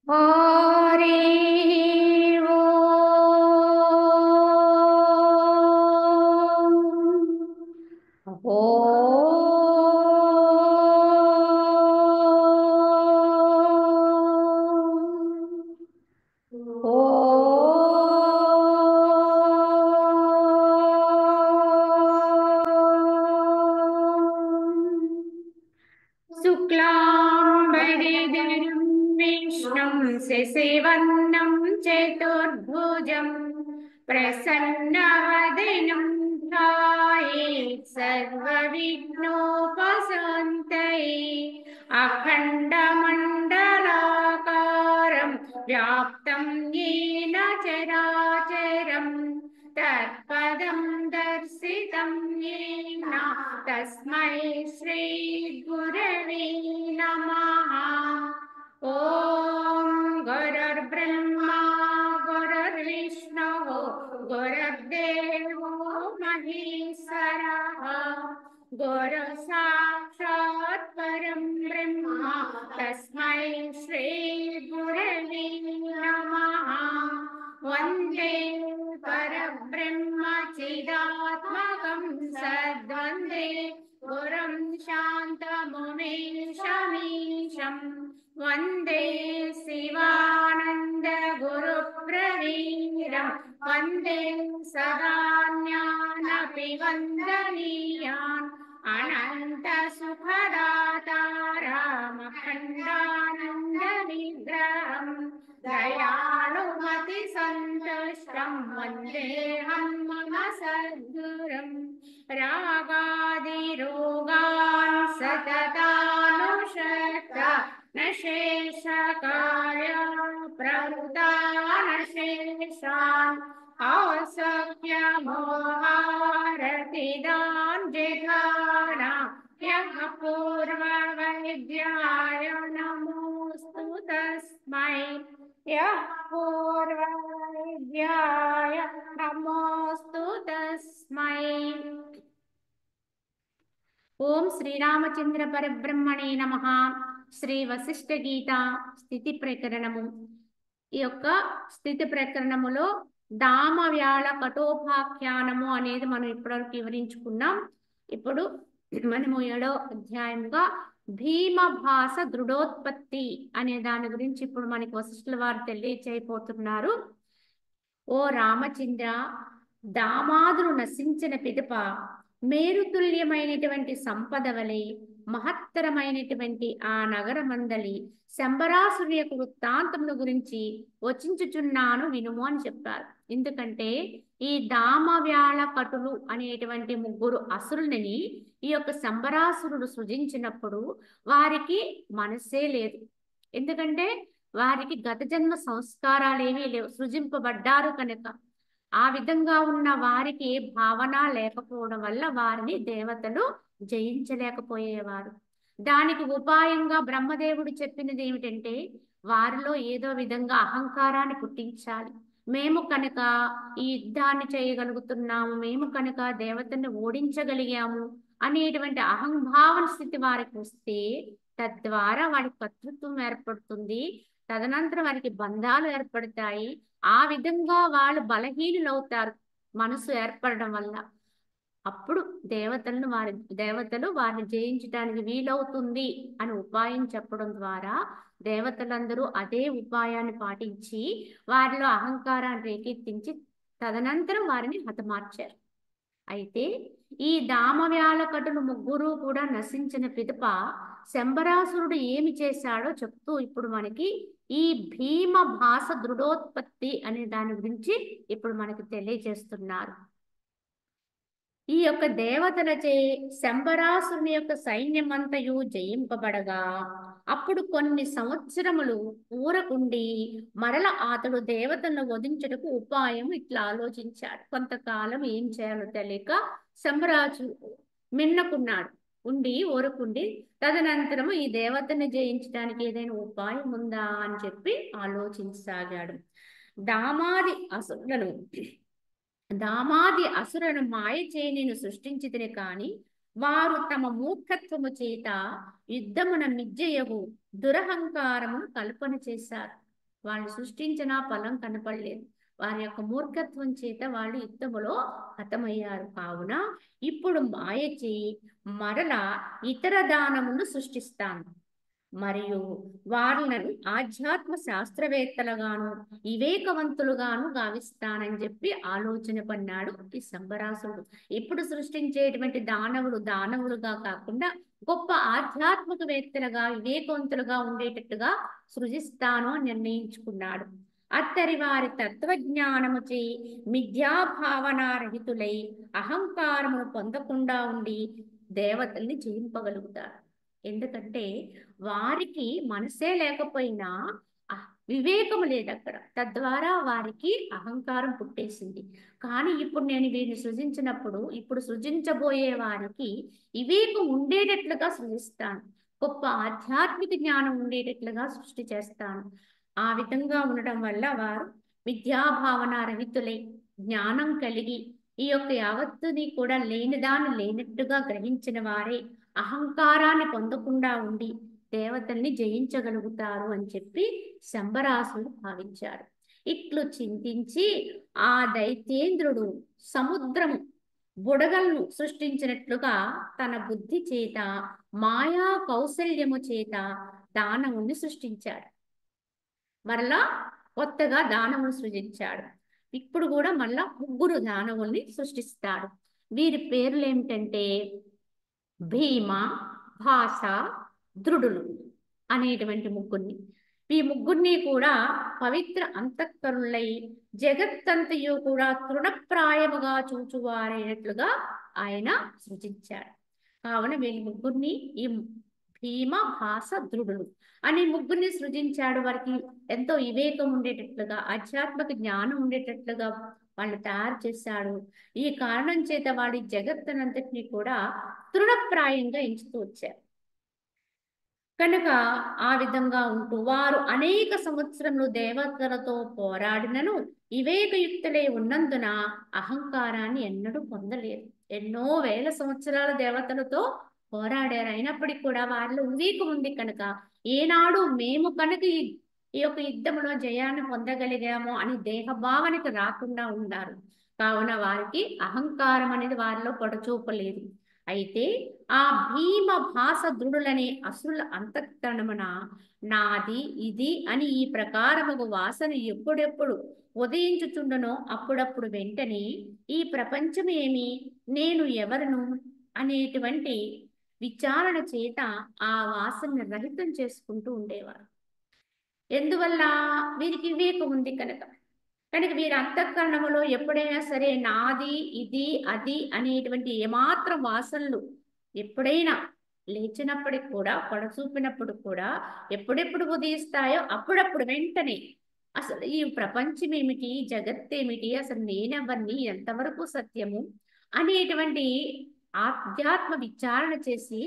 हरि शुक्लाम्बरधरं विष्णुं शशिवर्णं चतुर्भुजं प्रसन्नवदनं ध्यायेत् सर्वविघ्नोपशान्तये अखण्डमण्डलाकारं व्याप्तं येन चराचरं तत्पदं दर्शितं येन तस्मै श्री गुरवे नमः। ॐ गुरुर्ब्रह्मा गुरुर्विष्णुः गुरुर्देवो महेश्वरः गुरुः साक्षात् परं ब्रह्म तस्मै श्री गुरवे नमः। वन्दे परब्रह्म चिदात्मकं सद्वन्दे गुरुं शान्तमुनीशमीशं वन्दे शिवानन्द गुरुप्रवीरं वन्दे सदा ज्ञानपि वन्दनीयान् अनन्त सुखदातारामखण्डानन्दविग्रहं दयालुमति सन्तुष्टं वन्देऽहं मम सद्गुरुं रागादिरोगान् सततानुषक्त न शेषकाय प्रवृतानशेषान् औसख्यमोहारतिदान् जिघाना यः पूर्ववैद्याय नमोऽस्तु तस्मै यः पूर्ववैद्याय नमोऽस्तु तस्मै। ఓం శ్రీరామచంద్ర పరబ్రహ్మణే నమః. శ్రీ వశిష్ఠ గీత స్థితి ప్రకరణము. ఈ యొక్క స్థితి ప్రకరణములో దామవ్యాళ కఠోపాఖ్యానము అనేది మనం ఇప్పటివరకు వివరించుకున్నాం. ఇప్పుడు మనము 7వ అధ్యాయంగా భీమభాస దృఢోత్పత్తి అనే దాని గురించి ఇప్పుడు మనకి వశిష్ఠుల వారు తెలియచేయబోతున్నారు. ఓ రామచంద్ర, దామాదులు నశించిన పిదప మేరుతుల్యమైనటువంటి సంపద వలె మహత్తరమైనటువంటి ఆ నగరమందలి శంబరాసుని యొక్క వృత్తాంతముల గురించి వచించుచున్నాను వినుము అని చెప్పారు. ఎందుకంటే ఈ దామవ్యాళ కటులు అనేటువంటి 3 అసురులని ఈ యొక్క శంబరాసురుడు సృజించినప్పుడు వారికి మనసే లేదు. ఎందుకంటే వారికి గత జన్మ సంస్కారాలు ఏమీ లేవు, సృజింపబడ్డారు కనుక. ఆ విధంగా ఉన్న వారికి భావన లేకపోవడం వల్ల వారిని దేవతలు జయించలేకపోయేవారు. దానికి ఉపాయంగా బ్రహ్మదేవుడు చెప్పినది ఏమిటంటే వారిలో ఏదో విధంగా అహంకారాన్ని పుట్టించాలి. మేము కనుక ఈ యుద్ధాన్ని చేయగలుగుతున్నాము, మేము కనుక దేవతని ఓడించగలిగాము అనేటువంటి అహంభావన స్థితి వారికి వస్తే తద్వారా వారికి కర్తృత్వం ఏర్పడుతుంది. తదనంతరం వారికి బంధాలు ఏర్పడతాయి. ఆ విధంగా వాళ్ళు బలహీనులవుతారు మనసు ఏర్పడడం వల్ల. అప్పుడు దేవతలు వారిని జయించడానికి వీలవుతుంది అని ఉపాయం చెప్పడం ద్వారా దేవతలందరూ అదే ఉపాయాన్ని పాటించి వారిలో అహంకారాన్ని రేకెత్తించి తదనంతరం వారిని హతమార్చారు. అయితే ఈ దామవ్యాళ కటులు 3 కూడా నశించిన పిదప శంబరాసురుడు ఏమి చేశాడో చెప్తూ ఇప్పుడు మనకి ఈ భీమభాస దృఢోత్పత్తి అనే దాని గురించి ఇప్పుడు మనకి తెలియజేస్తున్నారు. ఈ యొక్క దేవతలచే శంబరాసురుని యొక్క సైన్యమంతయు జయింపబడగా అప్పుడు కొన్ని సంవత్సరములు ఊరకుండి మరల అతడు దేవతలను వధించుటకు ఉపాయం ఇట్లా ఆలోచించాడు. కొంతకాలం ఏం చేయాలో తెలియక శంబరాజు మిన్నకున్నాడు, ఊరుకుండి తదనంతరము ఈ దేవతని జయించడానికి ఏదైనా ఉపాయం ఉందా అని చెప్పి ఆలోచించసాగాడు. దామాది అసురను మాయ చేయి నేను సృష్టించితిని కాని వారు తమ మూర్ఖత్వము చేత యుద్ధమున మిజ్జయగు దురహంకారమును కల్పన చేశారు. వాళ్ళు సృష్టించిన ఫలం కనపడలేదు. వారి యొక్క మూర్ఖత్వం చేత వాళ్ళు యుద్ధములో హతమయ్యారు. కావున ఇప్పుడు మాయచి మరలా ఇతర దానమును సృష్టిస్తాను, మరియు వాళ్ళను ఆధ్యాత్మ శాస్త్రవేత్తలుగాను వివేకవంతులుగాను గావిస్తానని చెప్పి ఆలోచన పన్నాడు ఈ శంబరాసుడు. ఇప్పుడు సృష్టించేటువంటి దానవులుగా కాకుండా గొప్ప ఆధ్యాత్మికవేత్తలుగా వివేకవంతులుగా ఉండేటట్టుగా సృజిస్తాను అని నిర్ణయించుకున్నాడు. అత్తరి వారి తత్వజ్ఞానముచే మిథ్యాభావనారహితులై అహంకారమును పొందకుండా ఉండి దేవతల్ని జయింపగలుగుతారు. ఎందుకంటే వారికి మనసే లేకపోయినా వివేకము లేదు అక్కడ, తద్వారా వారికి అహంకారం పుట్టేసింది. కానీ ఇప్పుడు నేను వీరిని సృజించినప్పుడు ఇప్పుడు సృజించబోయే వారికి వివేకం ఉండేటట్లుగా సృజిస్తాను, గొప్ప ఆధ్యాత్మిక జ్ఞానం ఉండేటట్లుగా సృష్టి చేస్తాను. ఆ విధంగా ఉండటం వల్ల వారు విద్యాభావన రహితులై జ్ఞానం కలిగి ఈ యొక్క యావత్తుని కూడా లేనిదాన్ని లేనట్టుగా గ్రహించిన వారే అహంకారాన్ని పొందకుండా ఉండి దేవతల్ని జయించగలుగుతారు అని చెప్పి శంబరాసుడు భావించాడు. ఇట్లు చింతించి ఆ దైత్యేంద్రుడు సముద్రము బుడగలను సృష్టించినట్లుగా తన బుద్ధి చేత మాయా కౌశల్యము చేత దానవుని సృష్టించాడు. మరలా కొత్తగా దానవుని సృజించాడు. ఇప్పుడు కూడా మళ్ళా 3 దానవుల్ని సృష్టిస్తాడు. వీరి పేర్లు ఏమిటంటే భీమ, భాష, ద్రుడులు అనేటువంటి ముగ్గురిని. ఈ ముగ్గురిని కూడా పవిత్ర అంతఃకరులై జగత్తంతయు కూడా తృణప్రాయముగా చూచువారైనట్లుగా ఆయన సృజించాడు. కావున వీళ్ళ ముగ్గురిని ఈ భీమ, భాష, ద్రుడులు అనే ముగ్గురిని సృజించాడు. వారికి ఎంతో వివేకం ఉండేటట్లుగా ఆధ్యాత్మిక జ్ఞానం ఉండేటట్లుగా వాళ్ళు తయారు చేశాడు. ఈ కారణం చేత వాడి జగత్తునంతటిని కూడా తృణప్రాయంగా ఎంచుతూ వచ్చారు. కనుక ఆ విధంగా ఉంటూ వారు అనేక సంవత్సరములు దేవతలతో పోరాడినను వివేకయుక్తులై ఉన్నందున అహంకారాన్ని ఎన్నడూ పొందలేదు. ఎన్నో వేల సంవత్సరాల దేవతలతో పోరాడారు, అయినప్పటికీ కూడా వారిలో వివేకం ఉంది కనుక ఏనాడు మేము కనుక ఈ యొక్క యుద్ధంలో జయాన్ని పొందగలిగాము అని దేహభావనకి రాకుండా ఉన్నారు. కావున వారికి అహంకారం అనేది వారిలో పొడచూపలేదు. అయితే ఆ భీమ, భాష, ద్రుడులనే అసురుల అంతఃకరణమున నాది ఇది అని ఈ ప్రకారము వాసన ఎప్పుడెప్పుడు ఉదయించుచుండనో అప్పుడప్పుడు వెంటనే ఈ ప్రపంచం ఏమి, నేను ఎవరును అనేటువంటి విచారణ చేత ఆ వాసనని రహితం చేసుకుంటూ ఉండేవారు. ఎందువల్ల? వీరికి వివేకం ఉంది కనుక. వీరి అంతఃకరణములో ఎప్పుడైనా సరే నాది ఇది అది అనేటువంటి ఏమాత్రం వాసనలు ఎప్పుడైనా లేచినప్పటికి కూడా పొడచూపినప్పుడు కూడా ఎప్పుడెప్పుడు ఉదయిస్తాయో అప్పుడప్పుడు వెంటనే అసలు ఈ ప్రపంచం ఏమిటి, జగత్తేమిటి, అసలు నేనెవరిని, ఎంతవరకు సత్యము అనేటువంటి ఆధ్యాత్మ విచారణ చేసి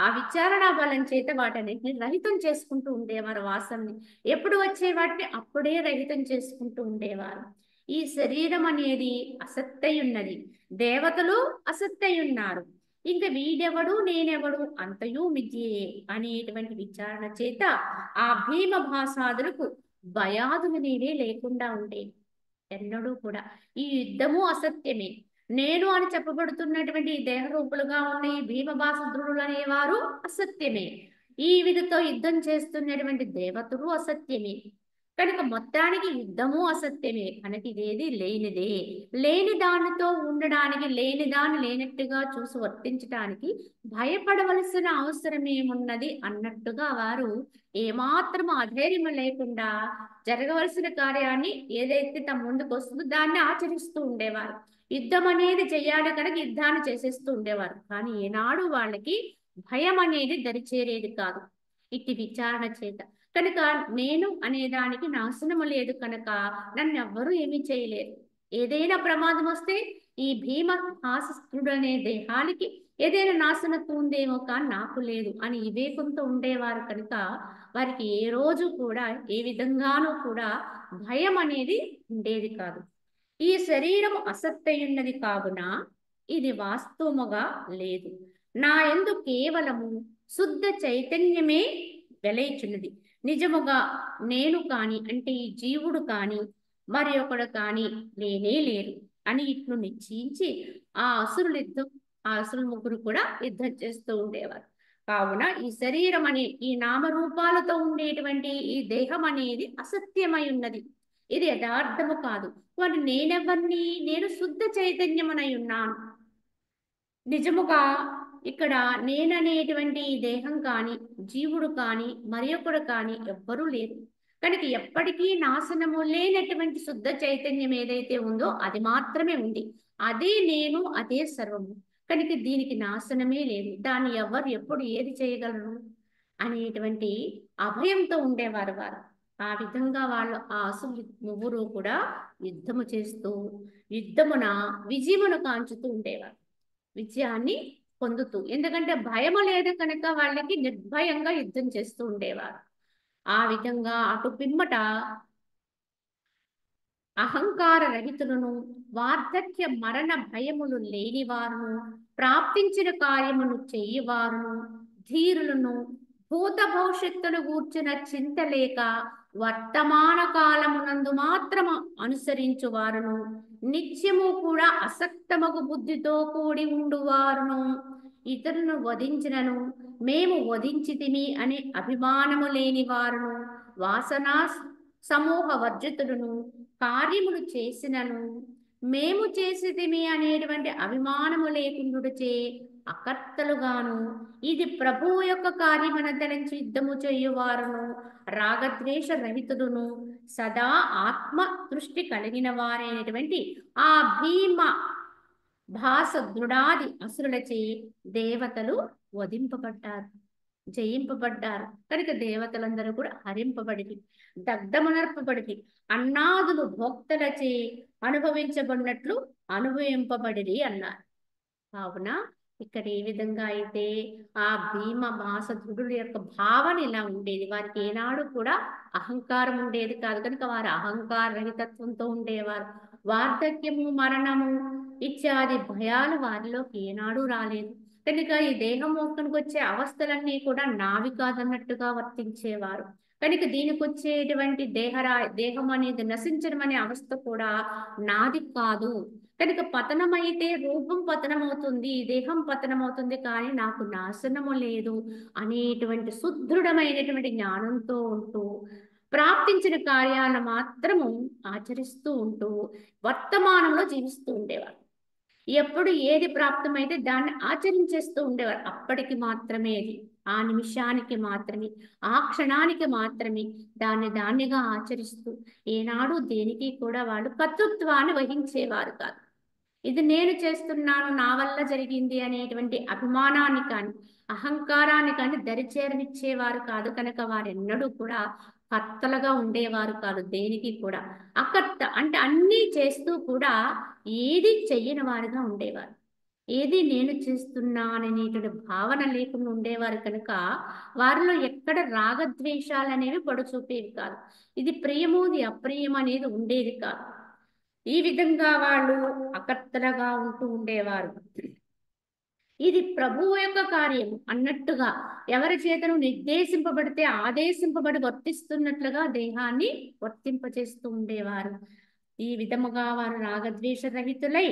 ఆ విచారణ బలం చేత వాటన్నిటిని రహితం చేసుకుంటూ ఉండేవారు. వాసనని ఎప్పుడు వచ్చే వాటిని అప్పుడే రహితం చేసుకుంటూ ఉండేవారు. ఈ శరీరం అనేది అసత్తై ఉన్నది, దేవతలు అసత్తై ఉన్నారు, ఇంకా వీడెవడు నేనెవడు అంతయు మిథ్యే అనేటువంటి విచారణ చేత ఆ భీమ భాషాదులకు భయాదులు నేనే లేకుండా ఉండేవి. ఎన్నడూ కూడా ఈ యుద్ధము అసత్యమే, నేను అని చెప్పబడుతున్నటువంటి దేహ రూపులుగా ఉన్న ఈ భీమభాసద్రుడులు అనేవారు అసత్యమే, ఈ విధితో యుద్ధం చేస్తున్నటువంటి దేవతలు అసత్యమే. కనుక మొత్తానికి యుద్ధము అసత్యమే. కనుక ఇదేది లేనిదే, లేని దానితో ఉండడానికి, లేని దాన్ని లేనట్టుగా చూసి వర్తించడానికి భయపడవలసిన అవసరం ఏమున్నది అన్నట్టుగా వారు ఏమాత్రం అధైర్యం లేకుండా జరగవలసిన కార్యాన్ని ఏదైతే తమ ముందుకు వస్తుందో దాన్ని ఆచరిస్తూ ఉండేవారు. యుద్ధం అనేది చేయాలి కనుక యుద్ధాన్ని చేసేస్తూ ఉండేవారు. కానీ ఏనాడు వాళ్ళకి భయం అనేది దరిచేరేది కాదు ఇట్టి విచారణ చేత. కనుక నేను అనేదానికి నాశనము లేదు కనుక నన్ను ఎవ్వరూ ఏమీ చేయలేరు. ఏదైనా ప్రమాదం వస్తే ఈ భీమ ఆశస్త్రుడు అనే దేహానికి ఏదైనా నాశనత్వం ఉందేమో కానీ నాకు లేదు అని వివేకంతో ఉండేవారు కనుక వారికి ఏ రోజు కూడా ఏ విధంగానూ కూడా భయం అనేది ఉండేది కాదు. ఈ శరీరము అసత్తయున్నది కావున ఇది వాస్తవముగా లేదు. నా యందు కేవలము శుద్ధ చైతన్యమే వెలయిచున్నది. నిజముగా నేను కాని అంటే ఈ జీవుడు కాని మరి ఒకడు కాని లేనే లేరు అని ఇట్లు నిశ్చయించి ఆ అసురులు ముగ్గురు కూడా యుద్ధం చేస్తూ ఉండేవారు. కావున ఈ శరీరం అనే ఈ నామరూపాలతో ఉండేటువంటి ఈ దేహం అనేది అసత్యమై ఉన్నది. ఇది యథార్థము కాదు. మరి నేనెవరిని? నేను శుద్ధ చైతన్యమునై ఉన్నాను. నిజముగా ఇక్కడ నేననేటువంటి ఈ దేహం కానీ జీవుడు కానీ మరి ఒకడు కానీ ఎవ్వరూ లేరు. కనుక ఎప్పటికీ నాశనము లేనటువంటి శుద్ధ చైతన్యం ఏదైతే ఉందో అది మాత్రమే ఉంది. అదే నేను, అదే సర్వము. కనుక దీనికి నాశనమే లేదు. దాన్ని ఎవరు ఎప్పుడు ఏది చేయగలరు అనేటువంటి అభయంతో ఉండేవారు వారు. ఆ విధంగా వాళ్ళు ఆ అసురు ముగ్గురు కూడా యుద్ధము చేస్తూ యుద్ధమున విజయమును కాంచుతూ ఉండేవారు. విజయాన్ని పొందుతూ, ఎందుకంటే భయము లేదు కనుక వాళ్ళకి నిర్భయంగా యుద్ధం చేస్తూ ఉండేవారు. ఆ విధంగా అటు పిమ్మట అహంకార రహితులను, వార్ధక్య మరణ భయములు లేనివారును, ప్రాప్తించిన కార్యమును చెయ్యవారును, ధీరులను, భూత భవిష్యత్తును గూర్చిన చింత లేక వర్తమాన కాలమునందు మాత్రము అనుసరించువారును, నిత్యము కూడా అసక్తమగు బుద్ధితో కూడి ఉండువారును, ఇతరులను వధించినను మేము వధించితిమి అనే అభిమానము లేని వారును, వాసనా సమూహ వర్జితులను, కార్యములు చేసినను మేము చేసితిమి అనేటువంటి అభిమానము లేకుండుటచే అకర్తలుగాను, ఇది ప్రభువు యొక్క కార్యమున తలంచి యుద్ధము చేయువారును, రాగద్వేష రహితుడును, సదా ఆత్మ దృష్టి కలిగిన వారైనటువంటి ఆ భీమ భాస దృఢాది అసురులచే దేవతలు వధింపబడ్డారు, జయింపబడ్డారు. కనుక దేవతలందరూ కూడా హరింపబడిరి, దగ్ధమునర్పబడిరి, అన్నాదులు భోక్తలచే అనుభవించబడినట్లు అనుభవింపబడిరి అన్నారు. కావున ఇక్కడ ఏ విధంగా అయితే ఆ భీమ భాసధుడుల యొక్క భావన ఇలా ఉండేది. వారికి ఏనాడు కూడా అహంకారం ఉండేది కాదు. కనుక వారు అహంకార రహితత్వంతో ఉండేవారు. వార్ధక్యము, మరణము ఇత్యాది భయాలు వారిలోకి ఏనాడు రాలేదు. కనుక ఈ దేహం మోక్షానికి వచ్చే అవస్థలన్నీ కూడా నావి కాదన్నట్టుగా వర్తించేవారు. కనుక దీనికి వచ్చేటువంటి దేహం అనేది నశించడం అనే అవస్థ కూడా నాది కాదు. కనుక పతనమైతే రూపం పతనమవుతుంది, దేహం పతనమవుతుంది, కానీ నాకు నాశనము లేదు అనేటువంటి సుదృఢమైనటువంటి జ్ఞానంతో ఉంటూ ప్రాప్తించిన కార్యాలను మాత్రము ఆచరిస్తూ ఉంటూ వర్తమానంలో జీవిస్తూ ఉండేవారు. ఎప్పుడు ఏది ప్రాప్తమైతే దాన్ని ఆచరించేస్తూ ఉండేవారు. అప్పటికి మాత్రమే అది, ఆ నిమిషానికి మాత్రమే, ఆ క్షణానికి మాత్రమే దాన్నిగా ఆచరిస్తూ ఏనాడు దేనికి కూడా వాళ్ళు కర్తృత్వాన్ని వహించేవారు కాదు. ఇది నేను చేస్తున్నాను, నా వల్ల జరిగింది అనేటువంటి అభిమానాన్ని కానీ అహంకారాన్ని కానీ దరిచేరనిచ్చేవారు కాదు. కనుక వారెన్నడూ కూడా కర్తలుగా ఉండేవారు కాదు. దేనికి కూడా అకర్త అంటే అన్నీ చేస్తూ కూడా ఏది చెయ్యని వారుగా ఉండేవారు. ఏది నేను చేస్తున్నాననేటువంటి భావన లేకుండా ఉండేవారు. కనుక వారిలో ఎక్కడ రాగద్వేషాలు అనేవి పొడచూపేవి కాదు. ఇది ప్రియమోది అప్రియం అనేది ఉండేది కాదు. ఈ విధంగా వాళ్ళు అకర్తలుగా ఉంటూ ఉండేవారు. ఇది ప్రభువు యొక్క కార్యము అన్నట్టుగా ఎవరి చేతను నిర్దేశింపబడితే ఆదేశింపబడి వర్తిస్తున్నట్లుగా దేహాన్ని వర్తింపచేస్తూ ఉండేవారు. ఈ విధముగా వారు రాగద్వేష రహితులై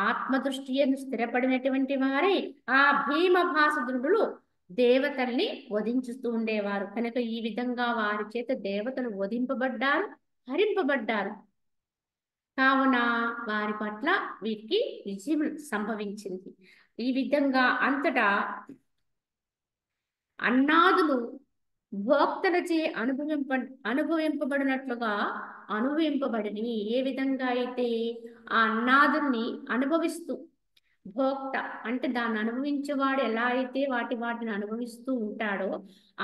ఆత్మదృష్టిಯನ್ನು స్థిరపడినటువంటి వారై ఆ భీమ భాసదుడు దేవతల్ని వధించుతూ ఉండేవారు. కనుక ఈ విధంగా వారి చేత దేవతలు వధింపబడ్డారు, హరింపబడ్డారు. కావున వారి పట్ల వీరికి విజయం సంభవించింది. ఈ విధంగా అంతటా అన్నాదులు భోక్తలచే అనుభవింపబడినట్లుగా అనుభవింపబడిని. ఏ విధంగా అయితే ఆ అన్నాదుల్ని అనుభవిస్తూ, భోక్త అంటే దాన్ని అనుభవించేవాడు ఎలా అయితే వాటిని అనుభవిస్తూ ఉంటాడో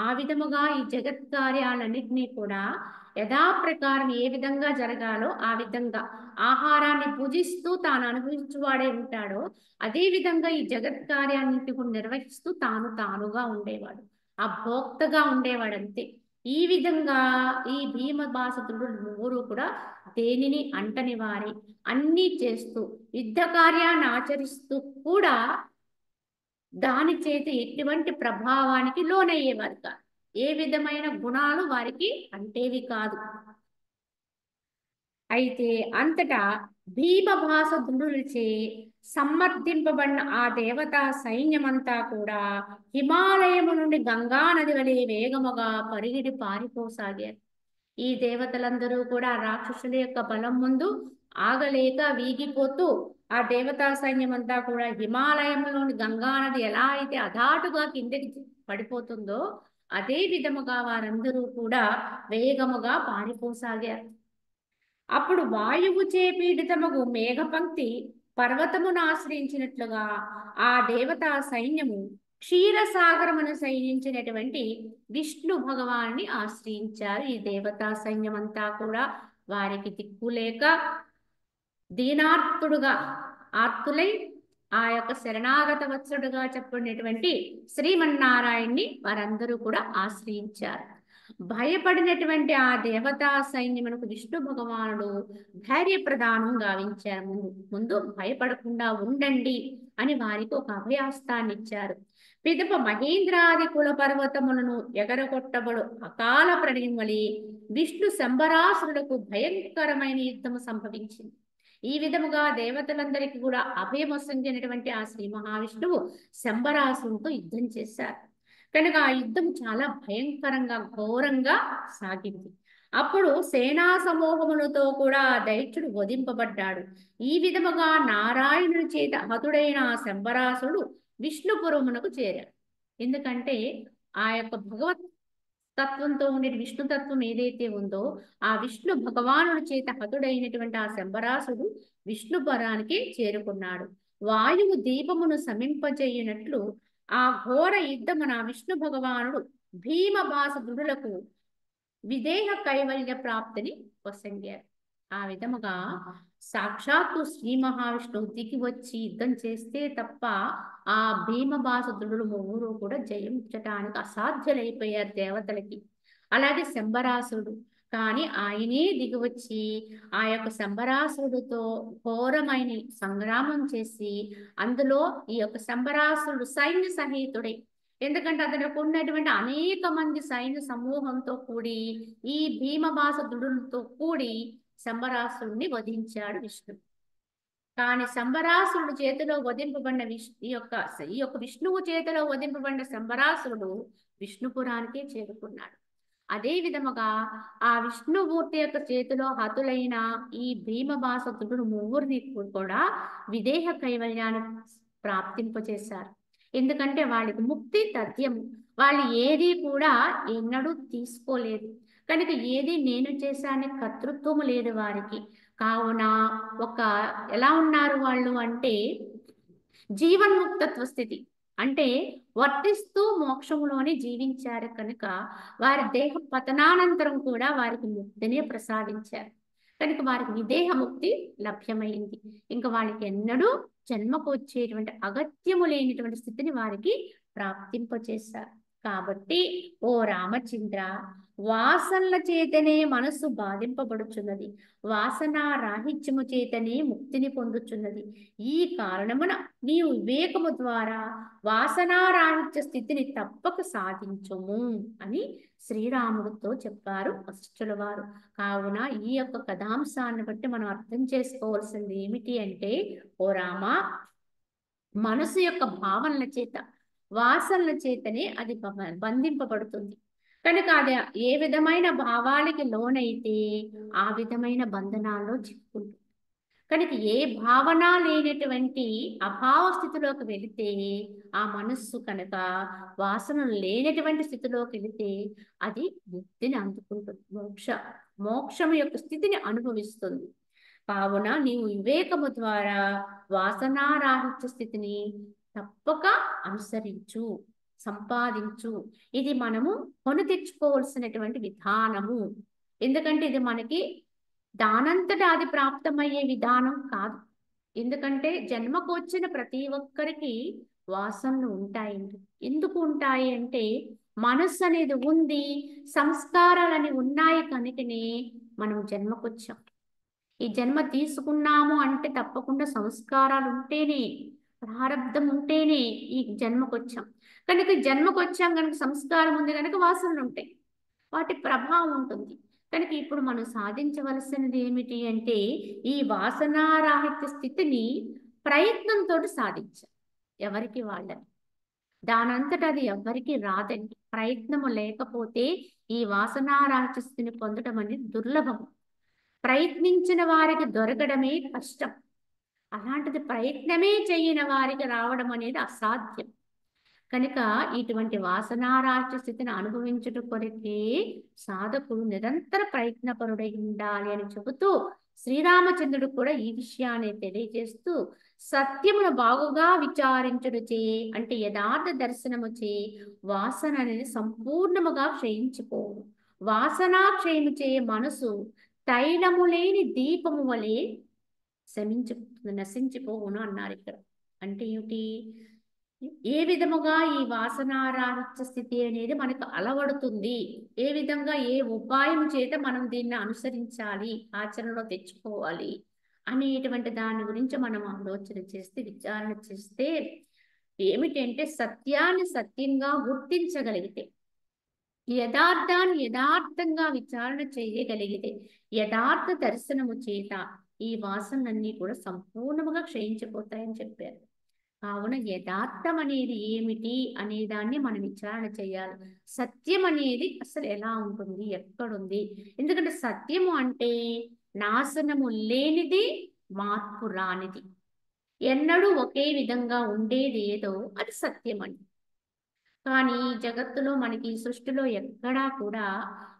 ఆ విధముగా ఈ జగత్ కార్యాలన్నింటినీ కూడా యథాప్రకారం ఏ విధంగా జరగాలో ఆ విధంగా ఆహారాన్ని భుజిస్తూ తాను అనుభవించువాడే ఉంటాడో అదే విధంగా ఈ జగత్ కార్యాన్నింటిని కూడా నిర్వహిస్తూ తానుగా ఉండేవాడు, ఆ భోక్తగా ఉండేవాడు అంతే. ఈ విధంగా ఈ భీమభాసదుడు ముగ్గురు కూడా దేనిని అంటని వారి అన్నీ చేస్తూ యుద్ధ కార్యాన్ని ఆచరిస్తూ కూడా దాని చేత ఎటువంటి ప్రభావానికి లోనయ్యేవారు కాదు. ఏ విధమైన గుణాలు వారికి అంటేవి కాదు. అయితే అంతటా భీమభాసధుడులచే సమ్మర్దింపబడిన ఆ దేవతా సైన్యమంతా కూడా హిమాలయము నుండి గంగా నది వలె వేగముగా పరిగిడి పారిపోసాగారు. ఈ దేవతలందరూ కూడా రాక్షసుల యొక్క బలం ముందు ఆగలేక వీగిపోతూ ఆ దేవతా సైన్యం అంతా కూడా హిమాలయంలోని గంగా నది ఎలా అయితే అధాటుగా కిందకి పడిపోతుందో అదే విధముగా వారందరూ కూడా వేగముగా పారిపోసాగారు. అప్పుడు వాయువు చేపీడితమగు మేఘపంక్తి పర్వతమును ఆశ్రయించినట్లుగా ఆ దేవతా సైన్యము క్షీరసాగరమును సైనించినటువంటి విష్ణు భగవాన్ని ఆశ్రయించారు. ఈ దేవతా సైన్యం అంతా కూడా వారికి దిక్కులేక దీనార్తుడుగా ఆర్తులై ఆ యొక్క శరణాగత వత్సడుగా చెప్పినటువంటి శ్రీమన్నారాయణ్ణి వారందరూ కూడా ఆశ్రయించారు. భయపడినటువంటి ఆ దేవతా సైన్యమునకు విష్ణు భగవానుడు ధైర్య ప్రదానం గావించారు. ముందు భయపడకుండా ఉండండి అని వారికి ఒక అభయాస్తాన్ని ఇచ్చారు. పిదప మహేంద్రాది కుల పర్వతములను ఎగరగొట్టబడు అకాల ప్రళయం వలె విష్ణు శంబరాసురులకు భయంకరమైన యుద్ధము సంభవించింది. ఈ విధముగా దేవతలందరికీ కూడా అభయమొసంగినటువంటి ఆ శ్రీ మహావిష్ణువు శంబరాసురుడితో యుద్ధం చేశారు. కనుక ఆ యుద్ధం చాలా భయంకరంగా ఘోరంగా సాగింది. అప్పుడు సేనా సమూహములతో కూడా ఆ దైత్యుడు వధింపబడ్డాడు. ఈ విధముగా నారాయణుని చేత హతుడైన ఆ శంబరాసుడు విష్ణుపురమునకు చేరాడు. ఎందుకంటే ఆ యొక్క భగవత్ తత్వంతో ఉండే విష్ణుతత్వం ఏదైతే ఉందో ఆ విష్ణు భగవానుడి చేత హతుడైనటువంటి ఆ శంబరాసుడు విష్ణుపురానికి చేరుకున్నాడు. వాయువు దీపమును శమింపజేయునట్లు ఆ ఘోర యుద్ధమున విష్ణు భగవానుడు భీమభాసదుడులకు విదేహ కైవల్య ప్రాప్తిని వసంగారు. ఆ విధముగా సాక్షాత్తు శ్రీ మహావిష్ణువు దిగి వచ్చి యుద్ధం చేస్తే తప్ప ఆ భీమభాసదుడు ముగ్గురు కూడా జయించటానికి అసాధ్యులైపోయారు దేవతలకి. అలాగే శంబరాసుడు కానీ ఆయనే దిగివచ్చి ఆ యొక్క శంబరాసురుడితో ఘోరమైన సంగ్రామం చేసి అందులో ఈ యొక్క శంబరాసురుడు సైన్య సహితుడై, ఎందుకంటే అతనికి ఉన్నటువంటి అనేక మంది సైన్య సమూహంతో కూడి ఈ భీమభాసదుడులతో కూడి శంబరాసురుడిని వధించాడు విష్ణు. కానీ శంబరాసురుడు చేతిలో వధింపబడిన ఈ యొక్క విష్ణువు చేతిలో వధింపబడిన శంబరాసురుడు విష్ణుపురానికే చేరుకున్నాడు. అదే విధముగా ఆ విష్ణుమూర్తి యొక్క చేతిలో హతులైన ఈ భీమభాసదుడు ముగ్గురిని కూడా విదేహ కైవల్యాన్ని ప్రాప్తింపచేశారు. ఎందుకంటే వాళ్ళకి ముక్తి తథ్యం, వాళ్ళు ఏది కూడా ఎన్నడూ తీసుకోలేదు కనుక ఏది నేను చేశానే కర్తృత్వము లేదు వారికి. కావున ఒక ఎలా ఉన్నారు వాళ్ళు అంటే జీవన్ముక్తత్వ స్థితి, అంటే వర్తిస్తూ మోక్షములోనే జీవించారు కనుక వారి దేహ పతనానంతరం కూడా వారికి ముక్తినే ప్రసాదించారు. కనుక వారికి విదేహ ముక్తి లభ్యమైంది. ఇంకా వాళ్ళకి ఎన్నడూ జన్మకు వచ్చేటువంటి అగత్యము లేనిటువంటి స్థితిని వారికి ప్రాప్తింపచేశారు. కాబట్టి ఓ రామచంద్ర, వాసనల చేతనే మనస్సు బాధింపబడుచున్నది, వాసన రాహిత్యము చేతనే ముక్తిని పొందుచున్నది. ఈ కారణమున నీవు వివేకము ద్వారా వాసనారాహిత్య స్థితిని తప్పక సాధించుము అని శ్రీరాముడితో చెప్పారు వశిష్ఠుల వారు. కావున ఈ యొక్క కథాంశాన్ని బట్టి మనం అర్థం చేసుకోవాల్సింది ఏమిటి అంటే, ఓ రామ, మనసు యొక్క భావనల చేత వాసనల చేతనే అది బంధింపబడుతుంది కనుక అది ఏ విధమైన భావాలకి లోనైతే ఆ విధమైన బంధనాల్లో చిక్కుంటుంది. కనుక ఏ భావన లేనటువంటి అభావ స్థితిలోకి వెళితే ఆ మనస్సు కనుక వాసనలు లేనటువంటి స్థితిలోకి వెళితే అది ముక్తిని అందుకుంటుంది, మోక్షం యొక్క స్థితిని అనుభవిస్తుంది. కావున నీవు వివేకము ద్వారా వాసనారాహిత్య స్థితిని తప్పక అనుసరించు, సంపాదించు. ఇది మనము కొని తెచ్చుకోవాల్సినటువంటి విధానము. ఎందుకంటే ఇది మనకి దానంతటా అది ప్రాప్తమయ్యే విధానం కాదు. ఎందుకంటే జన్మకు వచ్చిన ప్రతి ఒక్కరికి వాసనలు ఉంటాయండి. ఎందుకు ఉంటాయి అంటే మనస్సు అనేది ఉంది, సంస్కారాలని ఉన్నాయి కనుకనే మనం జన్మకొచ్చాం. ఈ జన్మ తీసుకున్నాము అంటే తప్పకుండా సంస్కారాలు ఉంటేనే ప్రారంధం ఉంటేనే ఈ జన్మకొచ్చాం. కనుక జన్మకొచ్చాం కనుక సంస్కారం ఉంది కనుక వాసనలు ఉంటాయి, వాటి ప్రభావం ఉంటుంది. కనుక ఇప్పుడు మనం సాధించవలసినది ఏమిటి అంటే ఈ వాసనారాహిత్య స్థితిని ప్రయత్నంతో సాధించాలి. ఎవరికి వాళ్ళని దానంతట అది ఎవ్వరికి రాదండి. ప్రయత్నము లేకపోతే ఈ వాసనారాహిత్య స్థితిని పొందడం అనేది దుర్లభం. ప్రయత్నించిన వారికి దొరకడమే కష్టం. అలాంటిది ప్రయత్నమే చేయని వారికి రావడం అనేది అసాధ్యం. కనుక ఇటువంటి వాసనారాహిత్య స్థితిని అనుభవించుట కొరకే సాధకుడు నిరంతర ప్రయత్నపరుడై ఉండాలి అని చెబుతూ శ్రీరామచంద్రుడు కూడా ఈ విషయాన్ని తెలియజేస్తూ సత్యమును బాగుగా విచారించుడుచే అంటే యథార్థ దర్శనము చే వాసన అనేది సంపూర్ణముగా క్షయించిపోవు. వాసనా క్షయము చే మనసు తైలము లేని దీపము వలె నశించిపోవును అన్నారు ఇక్కడ. అంటే ఏమిటి? ఏ విధముగా ఈ వాసనారాహిత్య స్థితి అనేది మనకు అలవడుతుంది, ఏ విధంగా ఏ ఉపాయం చేత మనం దీన్ని అనుసరించాలి, ఆచరణలో తెచ్చుకోవాలి అనేటువంటి దాని గురించి మనం ఆలోచన చేస్తే, విచారణ చేస్తే ఏమిటంటే సత్యాన్ని సత్యంగా గుర్తించగలిగితే, యథార్థాన్ని యథార్థంగా విచారణ చేయగలిగితే, యథార్థ దర్శనము చేత ఈ వాసనలన్నీ కూడా సంపూర్ణముగా క్షయించిపోతాయని చెప్పారు. కావున యథార్థం అనేది ఏమిటి అనే దాన్ని మనం విచారణ చేయాలి. సత్యం అనేది అసలు ఎలా ఉంటుంది, ఎక్కడుంది? ఎందుకంటే సత్యము అంటే నాశనము లేనిది, మార్పు రానిది, ఎన్నడూ ఒకే విధంగా ఉండేది ఏదో అది సత్యం అని. కానీ ఈ జగత్తులో మనకి ఈ సృష్టిలో ఎక్కడా కూడా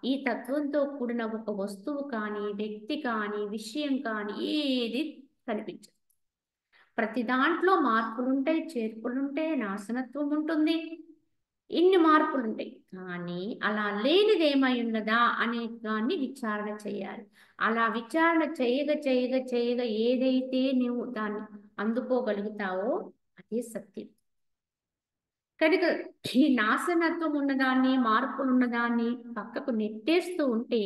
ఈ తత్వంతో కూడిన ఒక వస్తువు కానీ, వ్యక్తి కానీ, విషయం కానీ ఏది కనిపించదు. ప్రతి దాంట్లో మార్పులుంటాయి, చేర్పులుంటాయి, నాశనత్వం ఉంటుంది, ఇన్ని మార్పులుంటాయి. కానీ అలా లేనిది ఏమై ఉన్నదా అనే దాన్ని విచారణ చేయాలి. అలా విచారణ చేయగా ఏదైతే నువ్వు దాన్ని అందుకోగలుగుతావో అదే సత్యం. కనుక ఈ నాశనత్వం ఉన్నదాన్ని, మార్పులు ఉన్నదాన్ని పక్కకు నెట్టేస్తూ ఉంటే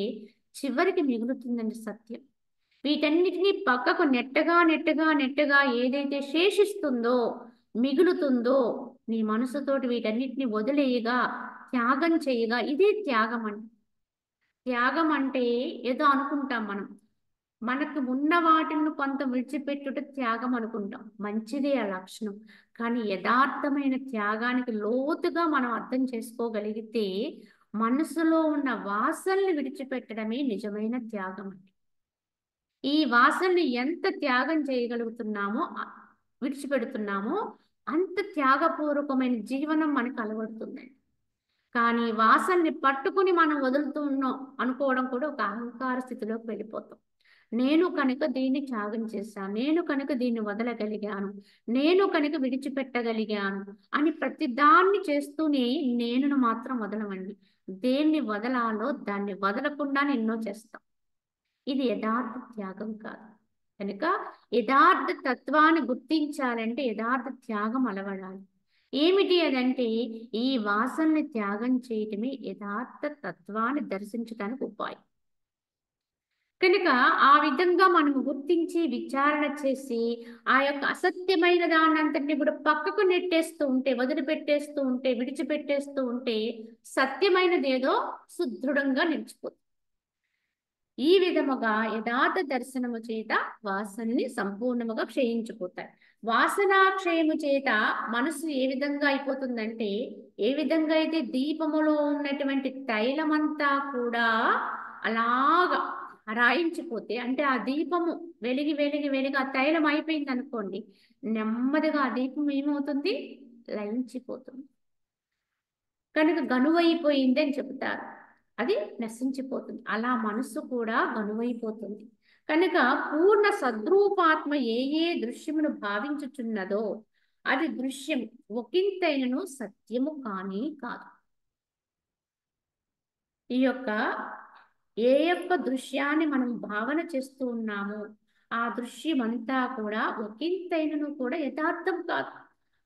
చివరికి మిగులుతుందండి సత్యం. వీటన్నిటినీ పక్కకు నెట్టగా ఏదైతే శేషిస్తుందో, మిగులుతుందో, నీ మనసుతోటి వీటన్నిటిని వదిలేయగా, త్యాగం చేయగా, ఇదే త్యాగం అంటే. త్యాగం అంటే ఏదో అనుకుంటాం మనం, మనకు ఉన్న వాటిని కొంత విడిచిపెట్టుట త్యాగం అనుకుంటాం, మంచిదే ఆ లక్షణం. కానీ యథార్థమైన త్యాగానికి లోతుగా మనం అర్థం చేసుకోగలిగితే మనసులో ఉన్న వాసనలు విడిచిపెట్టడమే నిజమైన త్యాగం అంటే. ఈ వాసనని ఎంత త్యాగం చేయగలుగుతున్నామో, విడిచిపెడుతున్నామో అంత త్యాగపూర్వకమైన జీవనం మనకు అలవడుతుంది. కానీ వాసనని పట్టుకుని మనం వదులుతూ ఉన్నాం అనుకోవడం కూడా ఒక అహంకార స్థితిలోకి వెళ్ళిపోతాం. నేను కనుక దీన్ని త్యాగం చేశాను, నేను కనుక దీన్ని వదలగలిగాను, నేను కనుక విడిచిపెట్టగలిగాను అని ప్రతి దాన్ని చేస్తూనే నేనును మాత్రం వదలవండి. దేన్ని వదలాలో దాన్ని వదలకుండా ఎన్నో చేస్తాం. ఇది యథార్థ త్యాగం కాదు. కనుక యథార్థ తత్వాన్ని గుర్తించాలంటే యథార్థ త్యాగం అలవడాలి. ఏమిటి అదంటే ఈ వాసనని త్యాగం చేయటమే యథార్థ తత్వాన్ని దర్శించడానికి ఉపాయం. కనుక ఆ విధంగా మనము గుర్తించి విచారణ చేసి ఆ యొక్క అసత్యమైన దాన్నంతటిని కూడా పక్కకు నెట్టేస్తూ ఉంటే, వదిలిపెట్టేస్తూ ఉంటే, విడిచిపెట్టేస్తూ ఉంటే సత్యమైనది ఏదో సుదృఢంగా నిలిచిపోతుంది. ఈ విధముగా యథార్థ దర్శనము చేత వాసనని సంపూర్ణముగా క్షయించిపోతాయి. వాసనా క్షయము చేత మనసు ఏ విధంగా అయిపోతుందంటే, ఏ విధంగా అయితే దీపములో ఉన్నటువంటి తైలమంతా కూడా అలాగా రాయించిపోతే, అంటే ఆ దీపము వెలిగి ఆ తైలం అయిపోయింది అనుకోండి, నెమ్మదిగా ఆ దీపం ఏమవుతుంది? లయించిపోతుంది. కనుక గనువైపోయింది అని చెబుతారు, అది నశించిపోతుంది. అలా మనస్సు కూడా గనువైపోతుంది. కనుక పూర్ణ సద్రూపాత్మ ఏ దృశ్యమును భావించుచున్నదో అది దృశ్యం ఒకంతైనను సత్యము కానీ కాదు. ఈ యొక్క దృశ్యాన్ని మనం భావన చేస్తూ ఉన్నామో ఆ దృశ్యం అంతా కూడా ఒకంతైనను కూడా యథార్థం కాదు.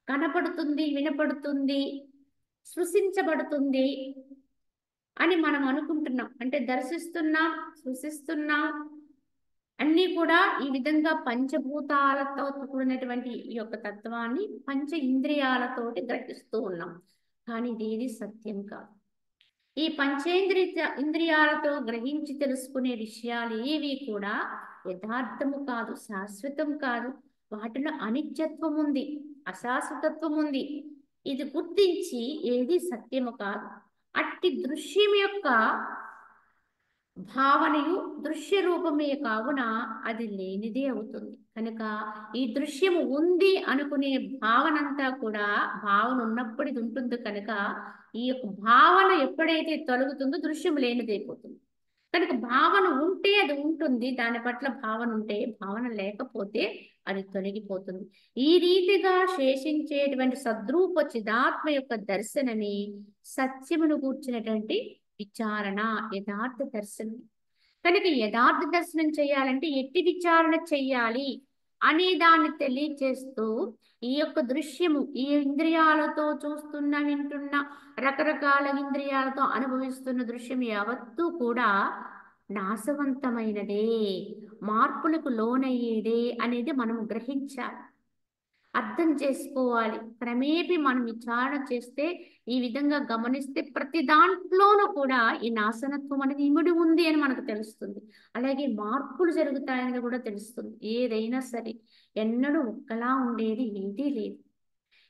కనపడుతుంది, వినపడుతుంది, సృష్టించబడుతుంది అని మనం అనుకుంటున్నాం. అంటే దర్శిస్తున్నాం, సృష్టిస్తున్నాం అన్నీ కూడా ఈ విధంగా పంచభూతాలతో కూడినటువంటి ఈ యొక్క తత్వాన్ని పంచ ఇంద్రియాలతోటి గ్రహిస్తూ ఉన్నాం. కానీ ఇదేది సత్యం కాదు. ఈ ఇంద్రియాలతో గ్రహించి తెలుసుకునే విషయాలు ఏవి కూడా యథార్థము కాదు, శాశ్వతం కాదు. వాటిలో అనిత్యత్వం ఉంది, అశాశ్వతత్వం ఉంది. ఇది గుర్తించి ఏది సత్యము కాదు. అట్టి దృశ్యం యొక్క భావనయు దృశ్య రూపమే కావున అది లేనిదే అవుతుంది. కనుక ఈ దృశ్యము ఉంది అనుకునే భావనంతా కూడా భావన ఉన్నప్పుడు ఇది ఉంటుంది. కనుక ఈ యొక్క భావన ఎప్పుడైతే తొలగుతుందో దృశ్యం లేనిదైపోతుంది. కనుక భావన ఉంటే అది ఉంటుంది, దాని పట్ల భావన ఉంటే, భావన లేకపోతే అది తొలగిపోతుంది. ఈ రీతిగా శేషించేటువంటి సద్రూప చిదాత్మ యొక్క దర్శనని సత్యమును కూర్చున్నటువంటి విచారణ, యథార్థ దర్శనం. కనుక యథార్థ దర్శనం చేయాలంటే ఎట్టి విచారణ చెయ్యాలి అనే దాన్ని తెలియచేస్తూ ఈ యొక్క దృశ్యము, ఈ ఇంద్రియాలతో చూస్తున్న, వింటున్న, రకరకాల ఇంద్రియాలతో అనుభవిస్తున్న దృశ్యం యావత్తూ కూడా నాశవంతమైనదే, మార్పులకు లోనయ్యేదే అనేది మనము గ్రహించాలి, అర్థం చేసుకోవాలి. క్రమేపీ మనం విచారణ చేస్తే, ఈ విధంగా గమనిస్తే ప్రతి దాంట్లోనూ కూడా ఈ నాశనత్వం అనేది ఇమిడి ఉంది అని మనకు తెలుస్తుంది. అలాగే మార్పులు జరుగుతాయని కూడా తెలుస్తుంది. ఏదైనా సరే ఎన్నడూ ఒక్కలా ఉండేది ఏదీ లేదు.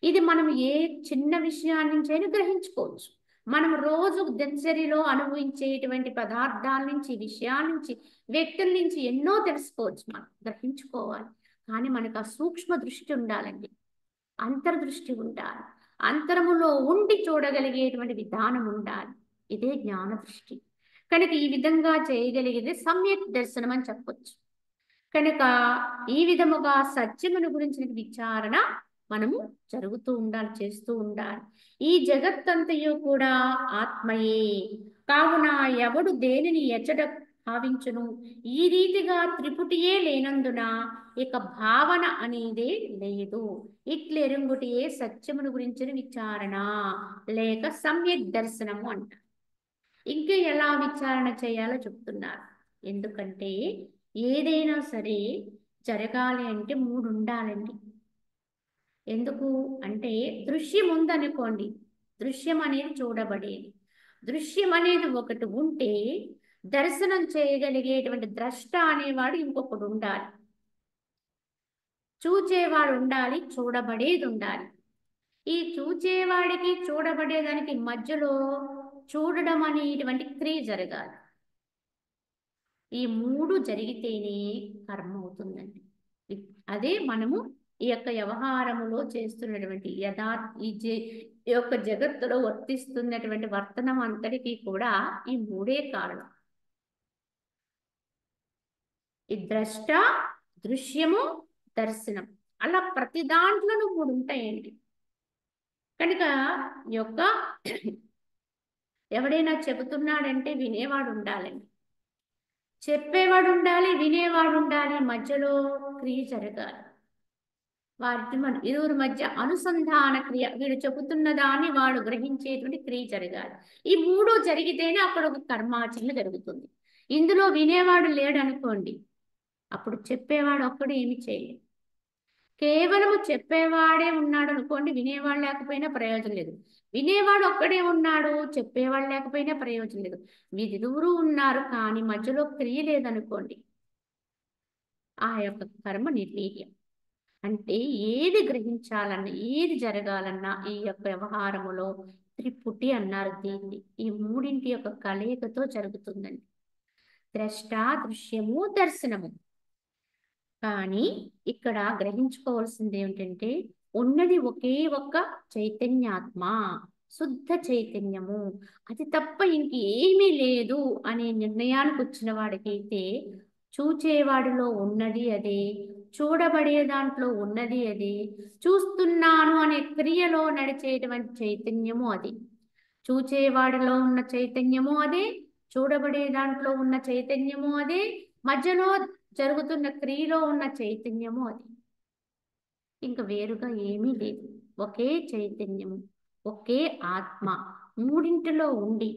ఇది మనం ఏ చిన్న విషయాన్ని నుంచి అయినా గ్రహించుకోవచ్చు. మనం రోజు దినచర్యలో అనుభవించేటువంటి పదార్థాల నుంచి, విషయాల నుంచి, వ్యక్తుల నుంచి ఎన్నో తెలుసుకోవచ్చు, మనం గ్రహించుకోవాలి. కానీ మనకు ఆ సూక్ష్మ దృష్టి ఉండాలండి, అంతర్దృష్టి ఉండాలి, అంతరములో ఉండి చూడగలిగేటువంటి విధానం ఉండాలి. ఇదే జ్ఞాన దృష్టి. కనుక ఈ విధంగా చేయగలిగేది సమ్యక్ దర్శనం అని చెప్పొచ్చు. కనుక ఈ విధముగా సత్యమును గురించిన విచారణ మనము జరుగుతూ ఉండాలి, చేస్తూ ఉండాలి. ఈ జగత్తంతయు కూడా ఆత్మయే కావున ఎవడు దేనిని ఎచ్చట భావించును. ఈ రీతిగా త్రిపుటియే లేనందున ఇక భావన అనేదే లేదు. ఇట్లెరుంగుటియే సత్యమును గురించిన విచారణ లేక సమ్యక్ దర్శనము అంట. ఇంకా ఎలా విచారణ చేయాలో చెప్తున్నారు. ఎందుకంటే ఏదైనా సరే జరగాలి అంటే మూడు ఉండాలండి. ఎందుకు అంటే దృశ్యం ఉందనుకోండి, దృశ్యం అనేది చూడబడేది. దృశ్యం అనేది ఒకటి ఉంటే దర్శనం చేయగలిగేటువంటి ద్రష్ట అనేవాడు ఇంకొకడు ఉండాలి. చూచేవాడు ఉండాలి, చూడబడేది ఉండాలి. ఈ చూచేవాడికి చూడబడేదానికి మధ్యలో చూడడం అనేటువంటి క్రియ జరగాలి. ఈ మూడు జరిగితేనే కర్మ అవుతుందండి. అదే మనము ఈ యొక్క వ్యవహారములో చేస్తున్నటువంటి ఈ యొక్క జగత్తులో వర్తిస్తున్నటువంటి వర్తనం అంతటికీ కూడా ఈ మూడే కారణం. ఈ ద్రష్ట, దృశ్యము, దర్శనం, అలా ప్రతి దాంట్లోనూ మూడు ఉంటాయండి. కనుక ఈ యొక్క ఎవడైనా చెబుతున్నాడంటే వినేవాడు ఉండాలండి, చెప్పేవాడు ఉండాలి, వినేవాడు ఉండాలి, మధ్యలో క్రియ జరగాలి. ఇరువురి మధ్య అనుసంధాన క్రియ, వీడు చెబుతున్న దాన్ని వాడు గ్రహించేటువంటి క్రియ జరగాలి. ఈ మూడు జరిగితేనే అక్కడ ఒక కర్మాచరణ జరుగుతుంది. ఇందులో వినేవాడు లేడు అనుకోండి, అప్పుడు చెప్పేవాడు ఒక్కడు ఏమి చేయలేదు. కేవలము చెప్పేవాడే ఉన్నాడు అనుకోండి, వినేవాడు లేకపోయినా ప్రయోజనం లేదు. వినేవాడు ఒక్కడే ఉన్నాడు, చెప్పేవాడు లేకపోయినా ప్రయోజనం లేదు. వీరిరువురు ఉన్నారు కానీ మధ్యలో క్రియ లేదనుకోండి, ఆ యొక్క కర్మ నిర్వీర్యం. అంటే ఏది గ్రహించాలన్నా, ఏది జరగాలన్నా ఈ యొక్క వ్యవహారములో త్రిపుటి అన్నారు దీన్ని. ఈ మూడింటి యొక్క కలయికతో జరుగుతుందండి. ద్రష్ట, దృశ్యము, దర్శనము. కానీ ఇక్కడ గ్రహించుకోవాల్సింది ఏమిటంటే ఉన్నది ఒకే ఒక్క చైతన్యాత్మ, శుద్ధ చైతన్యము. అది తప్ప ఇంకేమీ లేదు అనే నిర్ణయానికి వచ్చిన వాడికైతే చూచేవాడిలో ఉన్నది అదే, చూడబడే దాంట్లో ఉన్నది అదే, చూస్తున్నాను అనే క్రియలో నడిచేటువంటి చైతన్యము అది. చూచేవాడిలో ఉన్న చైతన్యము అదే, చూడబడే దాంట్లో ఉన్న చైతన్యము అదే, మధ్యలో జరుగుతున్న క్రియలో ఉన్న చైతన్యము అది. ఇంకా వేరుగా ఏమీ లేదు. ఒకే చైతన్యము, ఒకే ఆత్మ, మూడింటిలో ఉండి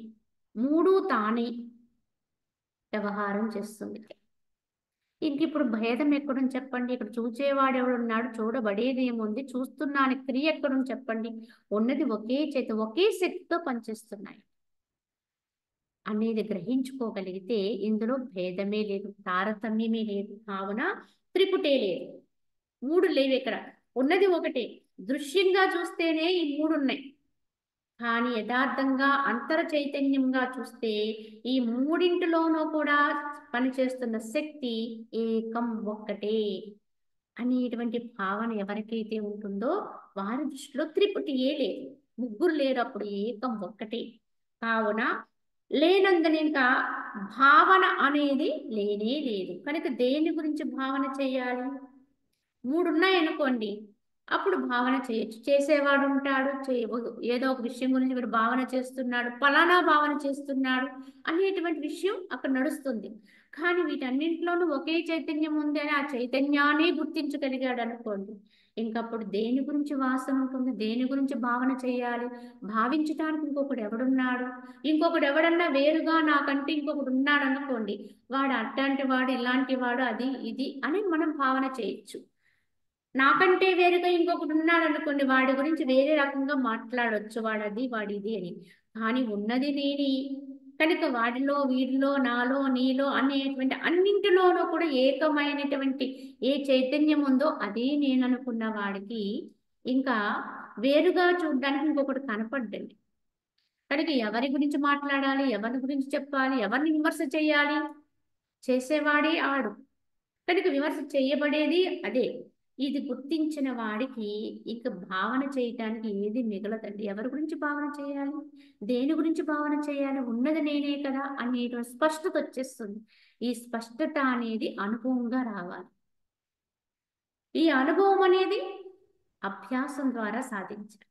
మూడు తానే వ్యవహారం చేస్తుంది. ఇంక ఇప్పుడు భేదం ఎక్కడుంది చెప్పండి? ఇక్కడ చూచేవాడు ఎవడున్నాడు? చూడబడేది ఏముంది? చూస్తున్నాని క్రియ ఎక్కడుంది చెప్పండి? ఉన్నది ఒకే చేతి, ఒకే శక్తితో పనిచేస్తున్నాయి అనేది గ్రహించుకోగలిగితే ఇందులో భేదమే లేదు, తారతమ్యమే లేదు. కావున త్రిపుటే లేదు, మూడు లేవు ఇక్కడ. ఉన్నది ఒకటే. దృశ్యంగా చూస్తేనే ఈ మూడు ఉన్నాయి. కానీ యథార్థంగా అంతర చైతన్యంగా చూస్తే ఈ మూడింటిలోనూ కూడా పనిచేస్తున్న శక్తి ఏకం, ఒక్కటే అనేటువంటి భావన ఎవరికైతే ఉంటుందో వారి దృష్టిలో త్రిపుటియే లేదు, ముగ్గురు లేరు, అప్పుడు ఏకం ఒక్కటే. కావున లేనందున ఇంకా భావన అనేది లేనే లేదు. కనుక దేని గురించి భావన చేయాలి? మూడు ఉన్నాయనుకోండి, అప్పుడు భావన చేయొచ్చు. చేసేవాడు ఉంటాడు, ఏదో ఒక విషయం గురించి వీడు భావన చేస్తున్నాడు, ఫలానా భావన చేస్తున్నాడు అనేటువంటి విషయం అక్కడ నడుస్తుంది. కానీ వీటన్నింటిలోనూ ఒకే చైతన్యం ఉంది అని ఆ చైతన్యాన్ని గుర్తించగలిగాడు అనుకోండి, ఇంకప్పుడు దేని గురించి వాసన ఉంటుంది? దేని గురించి భావన చేయాలి? భావించటానికి ఇంకొకడు ఎవడున్నాడు? ఇంకొకడు ఎవడన్నా వేరుగా నాకంటే ఇంకొకడు ఉన్నాడు అనుకోండి, వాడు అట్లాంటి వాడు, ఇలాంటి వాడు, అది ఇది అని మనం భావన చేయొచ్చు. నాకంటే వేరుగా ఇంకొకటి ఉన్నాడు అనుకోండి, వాడి గురించి వేరే రకంగా మాట్లాడొచ్చు, వాడది వాడిది అని. కానీ ఉన్నది నేనే కనుక వాడిలో, వీడిలో, నాలో, నీలో అనేటువంటి అన్నింటిలోనూ కూడా ఏకమైనటువంటి ఏ చైతన్యం ఉందో అదే నేను అనుకున్న వాడికి ఇంకా వేరుగా చూడడానికి ఇంకొకటి కనపడ్డండి. కనుక ఎవరి గురించి మాట్లాడాలి, ఎవరి గురించి చెప్పాలి, ఎవరిని విమర్శ చేయాలి? చేసేవాడే ఆడు. కనుక విమర్శ చేయబడేది అదే. ఇది గుర్తించిన వాడికి ఇక భావన చేయటానికి ఏది మిగలదండి. ఎవరి గురించి భావన చేయాలి? దేని గురించి భావన చేయాలి? ఉన్నది నేనే కదా అనేటువంటి స్పష్టత వచ్చేస్తుంది. ఈ స్పష్టత అనేది అనుభవంగా రావాలి. ఈ అనుభవం అనేది అభ్యాసం ద్వారా సాధించాలి.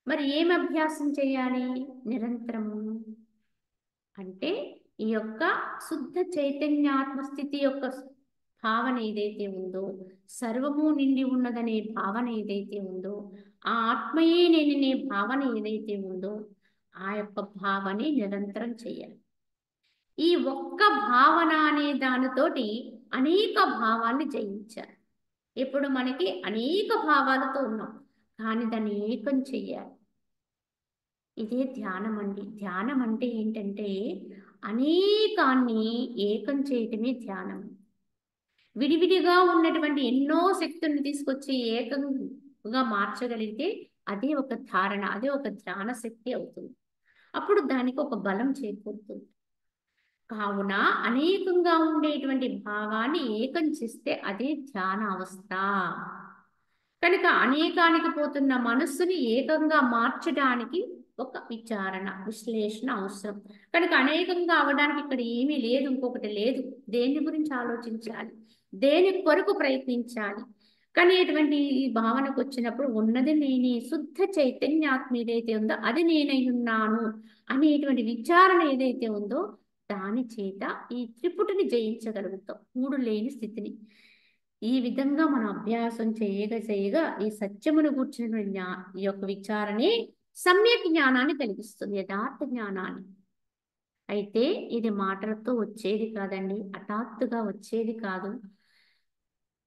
మరి ఏం అభ్యాసం చేయాలి? నిరంతరము అంటే ఈ యొక్క శుద్ధ చైతన్యాత్మ స్థితి యొక్క భావన ఏదైతే ఉందో, సర్వము నిండి ఉన్నదనే భావన ఏదైతే ఉందో, ఆ ఆత్మయే నేననే భావన ఏదైతే ఉందో, ఆ యొక్క భావనే నిరంతరం చేయాలి. ఈ ఒక్క భావన అనే దానితోటి అనేక భావాన్ని జయించాలి. ఇప్పుడు మనకి అనేక భావాలతో ఉన్నాం, కానీ దాన్ని ఏకం చెయ్యాలి. ఇదే ధ్యానం అండి. ధ్యానం అంటే ఏంటంటే అనేకాన్ని ఏకం చేయటమే ధ్యానం. విడివిడిగా ఉన్నటువంటి ఎన్నో శక్తుల్ని తీసుకొచ్చి ఏకంగా మార్చగలిగితే అదే ఒక ధారణ, అదే ఒక ధ్యాన శక్తి అవుతుంది. అప్పుడు దానికి ఒక బలం చేకూరుతుంది. కావున అనేకంగా ఉండేటువంటి భావాన్ని ఏకం చేస్తే అదే ధ్యాన అవస్థ. కనుక అనేకానికి పోతున్న మనస్సుని ఏకంగా మార్చడానికి ఒక విచారణ, విశ్లేషణ అవసరం. కనుక అనేకంగా అవడానికి ఇక్కడ ఏమీ లేదు, ఇంకొకటి లేదు. దేని గురించి ఆలోచించాలి, దేని కొరకు ప్రయత్నించాలి. కానీ ఇటువంటి ఈ భావనకు వచ్చినప్పుడు ఉన్నది నేనే, శుద్ధ చైతన్యాత్మ ఏదైతే ఉందో అది నేనై ఉన్నాను అనేటువంటి విచారణ ఏదైతే ఉందో దాని చేత ఈ త్రిపుటిని జయించగలుగుతాం, మూడు లేని స్థితిని. ఈ విధంగా మనం అభ్యాసం చేయగా చేయగా ఈ సత్యమును కూర్చున్న ఈ యొక్క విచారణే సమ్యక్ జ్ఞానాన్ని కలిగిస్తుంది, యథార్థ జ్ఞానాన్ని. అయితే ఇది మాటలతో వచ్చేది కాదండి, హఠాత్తుగా వచ్చేది కాదు,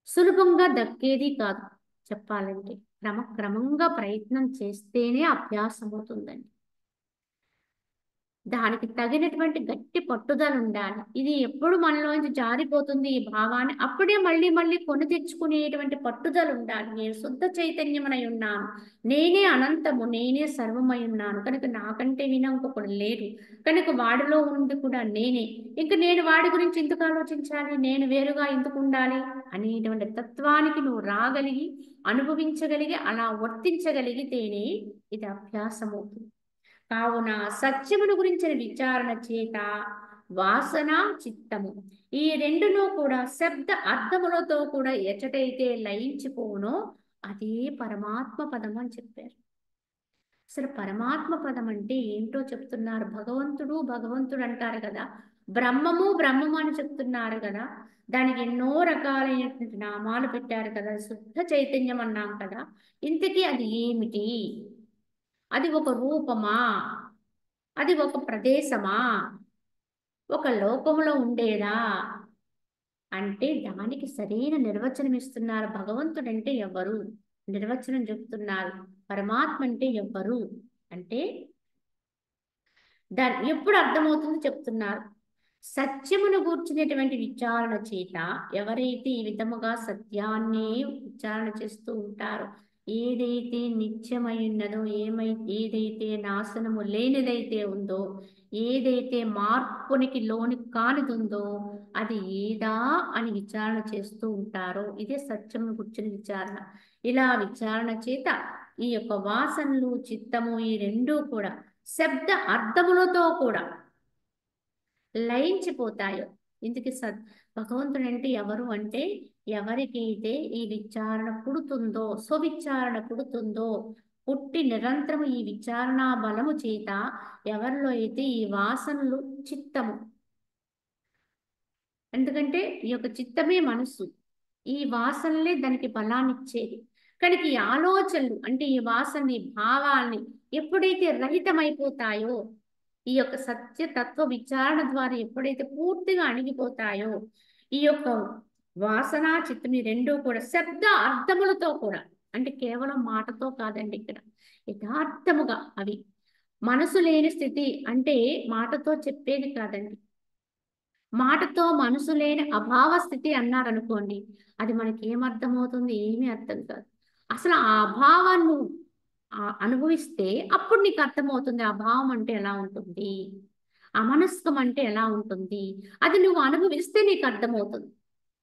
సులభంగా దక్కేది కాదు. చెప్పాలంటే క్రమక్రమంగా ప్రయత్నం చేస్తేనే అభ్యాసం అవుతుందండి. దానికి తగినటువంటి గట్టి పట్టుదల ఉండాలి. ఇది ఎప్పుడు మనలోంచి జారిపోతుంది ఈ భావాన్ని, అప్పుడే మళ్ళీ మళ్ళీ కొని తెచ్చుకునేటువంటి పట్టుదల ఉండాలి. నేను శుద్ధ చైతన్యమునై ఉన్నాను, నేనే అనంతము, నేనే సర్వమై ఉన్నాను, కనుక నాకంటే విన ఇంకొకడు లేడు, కనుక వాడిలో ఉంది కూడా నేనే, ఇంక నేను వాడి గురించి ఎందుకు ఆలోచించాలి, నేను వేరుగా ఎందుకు ఉండాలి అనేటువంటి తత్వానికి నువ్వు రాగలిగి, అనుభవించగలిగి, అలా వర్తించగలిగితేనే ఇది అభ్యాసం అవుతుంది. కావున సత్యమును గురించిన విచారణ చేత వాసన, చిత్తము ఈ రెండును కూడా శబ్ద అర్థములతో కూడా ఎచ్చటైతే లయించిపోవునో అదే పరమాత్మ పదం అని చెప్పారు. అసలు పరమాత్మ పదం అంటే ఏంటో చెప్తున్నారు. భగవంతుడు భగవంతుడు అంటారు కదా, బ్రహ్మము బ్రహ్మము అని చెప్తున్నారు కదా, దానికి ఎన్నో రకాలైనటువంటి నామాలు పెట్టారు కదా, శుద్ధ చైతన్యం అన్నాం కదా. ఇంతకీ అది ఏమిటి? అది ఒక రూపమా? అది ఒక ప్రదేశమా? ఒక లోకములో ఉండేదా? అంటే దానికి సరైన నిర్వచనం ఇస్తున్నారు. భగవంతుడు అంటే ఎవరు నిర్వచనం చెప్తున్నారు. పరమాత్మ అంటే ఎవరు అంటే దాన్ని ఎప్పుడు అర్థమవుతుందో చెప్తున్నారు. సత్యమును గూర్చినటువంటి విచారణ చేత ఎవరైతే ఈ విధముగా సత్యాన్నే విచారణ చేస్తూ ఉంటారో, ఏదైతే నిత్యమై ఉన్నదో, ఏదైతే నాశనము లేనిదైతే ఉందో, ఏదైతే మార్పునికి లోని కానిది ఉందో, అది ఏదా అని విచారణ చేస్తూ ఉంటారో, ఇదే సత్యమును గుర్చిన విచారణ. ఇలా విచారణ చేత ఈ యొక్క వాసనలు, చిత్తము ఈ రెండూ కూడా శబ్ద అర్థములతో కూడా లయించిపోతాయో. ఇందుకు భగవంతుడు అంటే ఎవరు అంటే, ఎవరికైతే ఈ విచారణ పుడుతుందో, స్వవిచారణ పుడుతుందో, పుట్టి నిరంతరము ఈ విచారణ బలము చేత ఎవరిలో అయితే ఈ వాసనలు, చిత్తము, ఎందుకంటే ఈ యొక్క చిత్తమే మనస్సు, ఈ వాసనలే దానికి బలాన్ని ఇచ్చేది. కనుక ఈ ఆలోచనలు అంటే ఈ వాసనని, భావాల్ని ఎప్పుడైతే రహితమైపోతాయో, ఈ యొక్క సత్యతత్వ విచారణ ద్వారా ఎప్పుడైతే పూర్తిగా అణిగిపోతాయో, ఈ యొక్క వాసన చిత్తం ఈ రెండూ కూడా శబ్ద అర్థములతో కూడా, అంటే కేవలం మాటతో కాదండి, ఇక్కడ యథార్థముగా అవి మనసు లేని స్థితి అంటే మాటతో చెప్పేది కాదండి. మాటతో మనసు లేని అభావ స్థితి అన్నారనుకోండి, అది మనకి ఏమర్థమవుతుంది? ఏమీ అర్థం కాదు. అసలు ఆ అభావాన్ని అనుభవిస్తే అప్పుడు నీకు అర్థమవుతుంది ఆ భావం అంటే ఎలా ఉంటుంది, అమనస్కం అంటే ఎలా ఉంటుంది. అది నువ్వు అనుభవిస్తే నీకు అర్థమవుతుంది.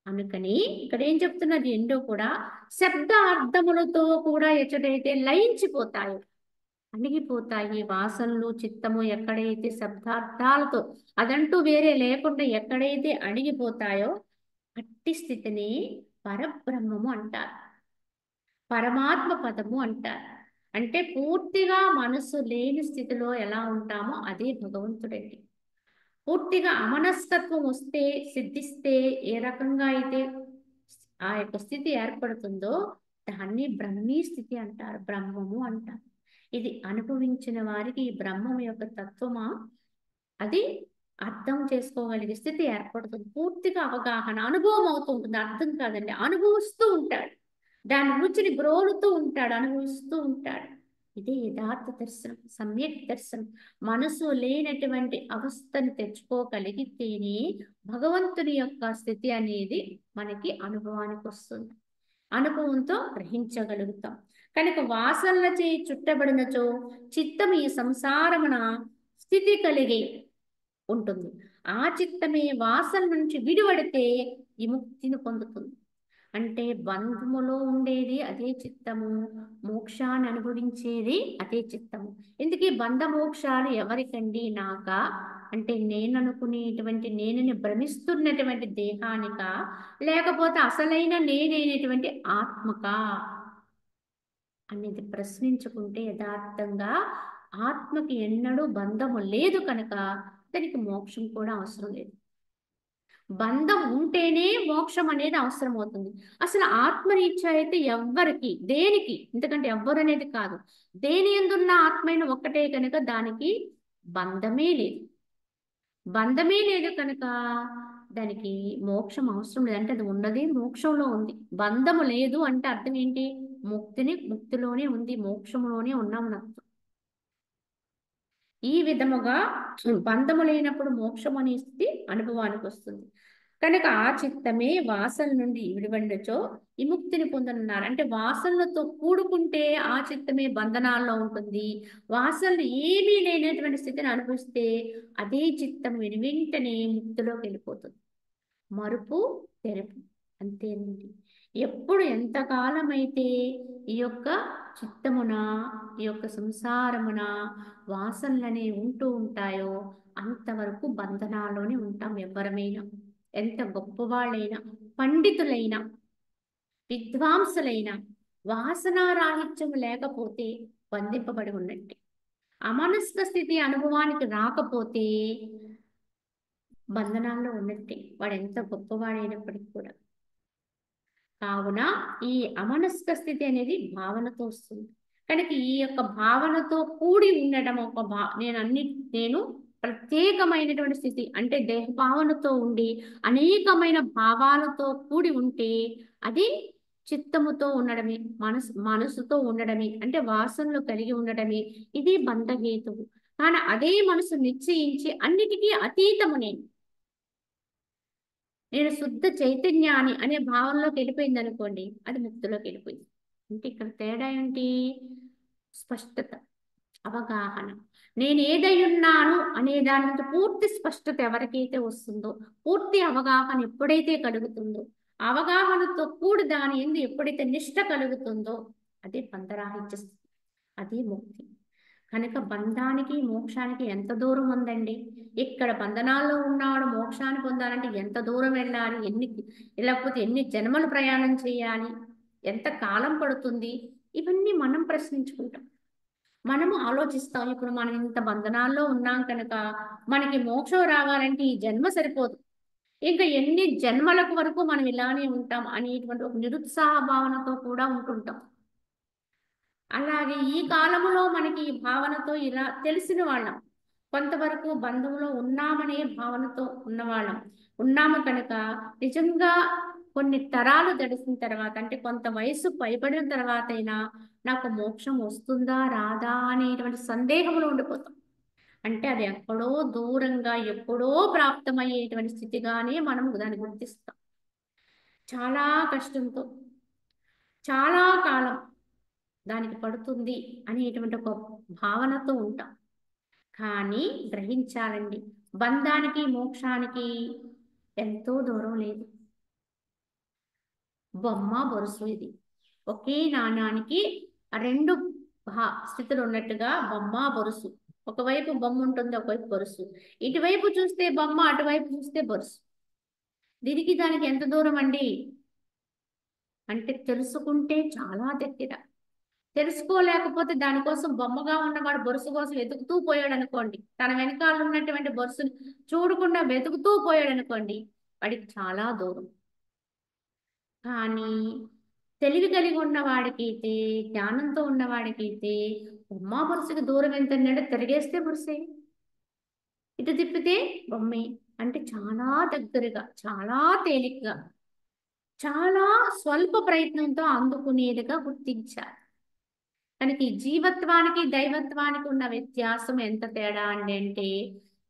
అందుకని ఇక్కడ ఏం చెప్తున్నది, ఎండో కూడా శబ్ద అర్థములతో కూడా ఎక్కడైతే లయించిపోతాయో, అణిగిపోతాయి వాసనలు, చిత్తము ఎక్కడైతే శబ్దార్థాలతో అదంటూ వేరే లేకుండా ఎక్కడైతే అణిగిపోతాయో, అట్టి స్థితిని పరబ్రహ్మము అంటారు, పరమాత్మ పదము అంటారు. అంటే పూర్తిగా మనసు లేని స్థితిలో ఎలా ఉంటామో అదే భగవంతుడండి. పూర్తిగా అమనస్కత్వం వస్తే, సిద్ధిస్తే ఏ రకంగా అయితే ఆ యొక్క స్థితి ఏర్పడుతుందో దాన్ని బ్రహ్మీ స్థితి అంటారు, బ్రహ్మము అంటారు. ఇది అనుభవించిన వారికి ఈ బ్రహ్మం యొక్క తత్వమా అది అర్థం చేసుకోగలిగే స్థితి ఏర్పడుతుంది. పూర్తిగా అవగాహన, అనుభవం అవుతుంటుంది, అర్థం కాదండి, అనుభవిస్తూ ఉంటాడు, దాని రుచిని గ్రోలుతూ ఉంటాడు, అనుభవిస్తూ ఉంటాడు. ఇదే యథార్థ దర్శనం, సమ్యక్ దర్శనం. మనసు లేనటువంటి అవస్థను తెచ్చుకోగలిగితేనే భగవంతుని యొక్క స్థితి అనేది మనకి అనుభవానికి వస్తుంది, అనుభవంతో గ్రహించగలుగుతాం. కనుక వాసనలచే చుట్టబడినచో చిత్తం ఈ సంసారమున స్థితి కలిగి ఉంటుంది. ఆ చిత్తమే వాసన నుంచి విడివడితే విముక్తిని పొందుతుంది. అంటే బంధములో ఉండేది అదే చిత్తము, మోక్షాన్ని అనుభవించేది అదే చిత్తము. ఎందుకు ఈ బంధ మోక్షాలు ఎవరికండి? నాకా అంటే నేను అనుకునేటువంటి, నేనని భ్రమిస్తున్నటువంటి దేహానిక, లేకపోతే అసలైన నేనైనటువంటి ఆత్మకా అనేది ప్రశ్నించుకుంటే యథార్థంగా ఆత్మకి ఎన్నడూ బంధము లేదు కనుక దానికి మోక్షం కూడా అవసరం లేదు. బంధం ఉంటేనే మోక్షం అనేది అవసరం అవుతుంది. అసలు ఆత్మరీత్యా అయితే ఎవ్వరికి, దేనికి, ఎందుకంటే ఎవ్వరు అనేది కాదు, దేని ఎందున్న ఆత్మైన ఒక్కటే కనుక దానికి బంధమే లేదు. బంధమే లేదు కనుక దానికి మోక్షం అవసరం లేదు. అంటే అది ఉన్నది మోక్షంలో ఉంది. బంధము లేదు అంటే అర్థం ఏంటి? ముక్తిలోనే ఉంది, మోక్షంలోనే ఉన్నామని అర్థం. ఈ విధముగా బంధము లేనప్పుడు మోక్షం అనే స్థితి అనుభవానికి వస్తుంది. కనుక ఆ చిత్తమే వాసన నుండి విడిపడినచో విముక్తిని పొందనున్నారు. అంటే వాసనలతో కూడుకుంటే ఆ చిత్తమే బంధనాల్లో ఉంటుంది. వాసనలు ఏమీ లేనటువంటి స్థితిని అనుభవిస్తే అదే చిత్తం వెంటనే ముక్తిలోకి వెళ్ళిపోతుంది. మరుపు తెరుపు అంతేనండి. ఎప్పుడు ఎంతకాలం అయితే ఈ యొక్క చిత్తమున, ఈ యొక్క సంసారమున వాసనలనే ఉంటూ ఉంటాయో అంతవరకు బంధనాల్లోనే ఉంటాం. ఎవరమైనా, ఎంత గొప్పవాళ్ళైనా, పండితులైనా, విద్వాంసులైనా వాసనారాహిత్యం లేకపోతే బంధింపబడి ఉన్నట్టే. అమనస్క స్థితి అనుభవానికి రాకపోతే బంధనాల్లో ఉన్నట్టే, వాడు ఎంత గొప్పవాడైనప్పటికీ కూడా. కావున ఈ అమనస్క స్థితి అనేది భావనతో వస్తుంది. కనుక ఈ యొక్క భావనతో కూడి ఉండడం ఒక నేను ప్రత్యేకమైనటువంటి స్థితి. అంటే దేహ భావనతో ఉండి అనేకమైన భావాలతో కూడి ఉంటే అది చిత్తముతో ఉండడమే, మనసుతో ఉండడమే, అంటే వాసనలు కలిగి ఉండడమే. ఇది బంధహేతువు. కానీ అదే మనసు నిశ్చయించి అన్నిటికీ అతీతము నేను శుద్ధ చైతన్యాన్ని అనే భావనలోకి వెళ్ళిపోయింది అనుకోండి, అది ముక్తిలోకి వెళ్ళిపోయింది. అంటే ఇక్కడ తేడా ఏంటి? స్పష్టత, అవగాహన. నేను ఏదై ఉన్నాను అనే దాని మీద పూర్తి స్పష్టత ఎవరికైతే వస్తుందో, పూర్తి అవగాహన ఎప్పుడైతే కలుగుతుందో, అవగాహనతో కూడి దాని ఎందు ఎప్పుడైతే నిష్ట కలుగుతుందో, అదే బంధరాహిత్య స్థితి, అదే ముక్తి. కనుక బంధానికి మోక్షానికి ఎంత దూరం ఉందండి? ఇక్కడ బంధనాల్లో ఉన్నవాడు మోక్షాన్ని పొందాలంటే ఎంత దూరం వెళ్ళాలి? లేకపోతే ఎన్ని జన్మలు ప్రయాణం చేయాలి? ఎంత కాలం పడుతుంది? ఇవన్నీ మనం ప్రశ్నించుకుంటాం, మనము ఆలోచిస్తాం. ఇప్పుడు మనం ఇంత బంధనాల్లో ఉన్నాం కనుక మనకి మోక్షం రావాలంటే ఈ జన్మ సరిపోదు, ఇంకా ఎన్ని జన్మలకు వరకు మనం ఇలానే ఉంటాం అనేటువంటి ఒక నిరుత్సాహ భావనతో కూడా ఉంటుంటాం. అలాగే ఈ కాలంలో మనకి ఈ భావనతో ఇలా తెలిసిన వాళ్ళం, కొంతవరకు బంధంలో ఉన్నామనే భావనతో ఉన్నవాళ్ళం ఉన్నాము కనుక నిజంగా కొన్ని తరాలు గడిచిన తర్వాత, అంటే కొంత వయసు పైబడిన తర్వాత అయినా నాకు మోక్షం వస్తుందా రాదా అనేటువంటి సందేహంలో ఉండిపోతాం. అంటే అది ఎక్కడో దూరంగా ఎప్పుడో ప్రాప్తమయ్యేటువంటి స్థితిగానే మనం దాన్ని గుర్తిస్తాం. చాలా కష్టంతో, చాలా కాలం దానికి పడుతుంది అనేటువంటి ఒక భావనతో ఉంటాం. కానీ గ్రహించాలండి, బంధానికి మోక్షానికి ఎంతో దూరం లేదు. బొమ్మ బొరుసు ఇది. ఒకే నాణానికి రెండు స్థితులు ఉన్నట్టుగా బొమ్మ బొరుసు. ఒకవైపు బొమ్మ ఉంటుంది, ఒకవైపు బొరుసు. ఇటువైపు చూస్తే బొమ్మ, అటువైపు చూస్తే బొరుసు. దీనికి దానికి ఎంత దూరం అండి అంటే తెలుసుకుంటే చాలా దగ్గర. తెలుసుకోలేకపోతే దానికోసం బొమ్మగా ఉన్నవాడు బొరుసు కోసం వెతుకుతూ పోయాడు అనుకోండి, తన వెనకాల ఉన్నటువంటి బొరుసుని చూడకుండా వెతుకుతూ పోయాడు అనుకోండి, వాడికి చాలా దూరం. కానీ తెలివి కలిగి ఉన్నవాడికైతే, జ్ఞానంతో ఉన్నవాడికైతే బొమ్మ బొరుసుకి దూరం ఎంత అంటే తిరిగేస్తే బొరుసే, ఇటు తిప్పితే బొమ్మే. అంటే చాలా దగ్గరగా, చాలా తేలికగా, చాలా స్వల్ప ప్రయత్నంతో అందుకునేదిగా గుర్తించాలి. కనుక ఈ జీవత్వానికి దైవత్వానికి ఉన్న వ్యత్యాసం ఎంత తేడా అండి అంటే,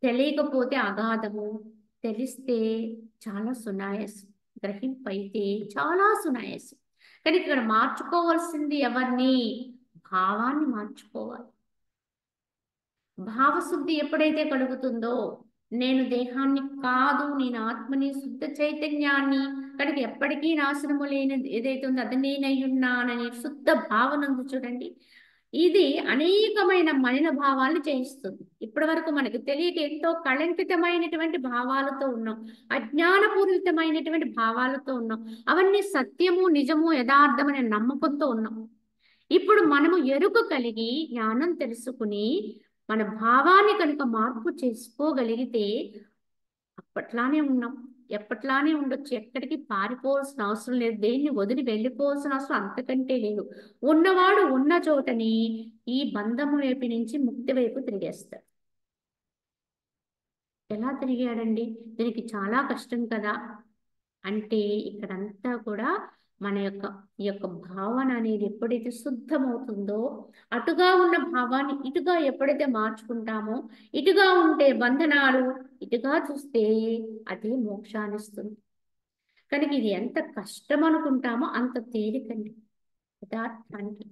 తెలియకపోతే అగాధము, తెలిస్తే చాలా సునాయాసం, గ్రహింపైతే చాలా సునాయాసం. కానీ ఇక్కడ మార్చుకోవాల్సింది ఎవరిని? భావాన్ని మార్చుకోవాలి. భావశుద్ధి ఎప్పుడైతే కలుగుతుందో, నేను దేహాన్ని కాదు, నేను ఆత్మని, శుద్ధ చైతన్యాన్ని, కనుక ఎప్పటికీ నాశనము లేనిది ఏదైతే ఉందో అది నేనయ్యున్నానని శుద్ధ భావన ఉంది చూడండి. ఇది అనేకమైన మలిన భావాలను చేయిస్తుంది. ఇప్పటి వరకు మనకు తెలియక ఎంతో కళంకితమైనటువంటి భావాలతో ఉన్నాం, అజ్ఞానపూరితమైనటువంటి భావాలతో ఉన్నాం, అవన్నీ సత్యము, నిజము, యథార్థమనే నమ్మకంతో ఉన్నాం. ఇప్పుడు మనము ఎరుక కలిగి జ్ఞానం తెలుసుకుని మన భావాన్ని కనుక మార్పు చేసుకోగలిగితే అప్పట్లానే ఉన్నాం, ఎప్పట్లానే ఉండొచ్చు. ఎక్కడికి పారిపోవాల్సిన అవసరం లేదు, దేన్ని వదిలి వెళ్ళిపోవాల్సిన అవసరం అంతకంటే లేదు. ఉన్నవాడు ఉన్న చోటని ఈ బంధము వైపు నుంచి ముక్తి వైపు తిరిగేస్తాడు. ఎలా తిరిగాడండి? దీనికి చాలా కష్టం కదా అంటే, ఇక్కడంతా కూడా మన ఈ యొక్క భావన అనేది ఎప్పుడైతే శుద్ధమవుతుందో, అటుగా ఉన్న భావాన్ని ఇటుగా ఎప్పుడైతే మార్చుకుంటామో, ఇటుగా ఉంటే బంధనాలు, ఇటుగా చూస్తే అదే మోక్షాన్నిస్తుంది. కనుక ఇది ఎంత కష్టం అనుకుంటామో అంత తేలికండి యథార్థానికి.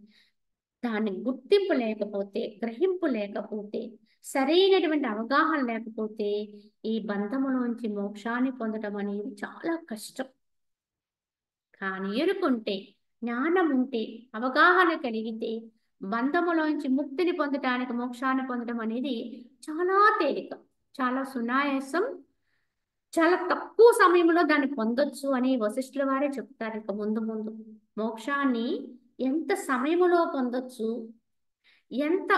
దాన్ని గుర్తింపు లేకపోతే, గ్రహింపు లేకపోతే, సరైనటువంటి అవగాహన లేకపోతే ఈ బంధములోంచి మోక్షాన్ని పొందడం అనేది చాలా కష్టం. కానీ ఎరుకుంటే, జ్ఞానం ఉంటే, అవగాహన కలిగితే బంధములోంచి ముక్తిని పొందటానికి, మోక్షాన్ని పొందడం అనేది చాలా తేలిక, చాలా సునాయాసం, చాలా తక్కువ సమయంలో దాన్ని పొందొచ్చు అని వశిష్ఠుల వారే చెప్తారు. ఇక ముందు ముందు మోక్షాన్ని ఎంత సమయములో పొందొచ్చు, ఎంత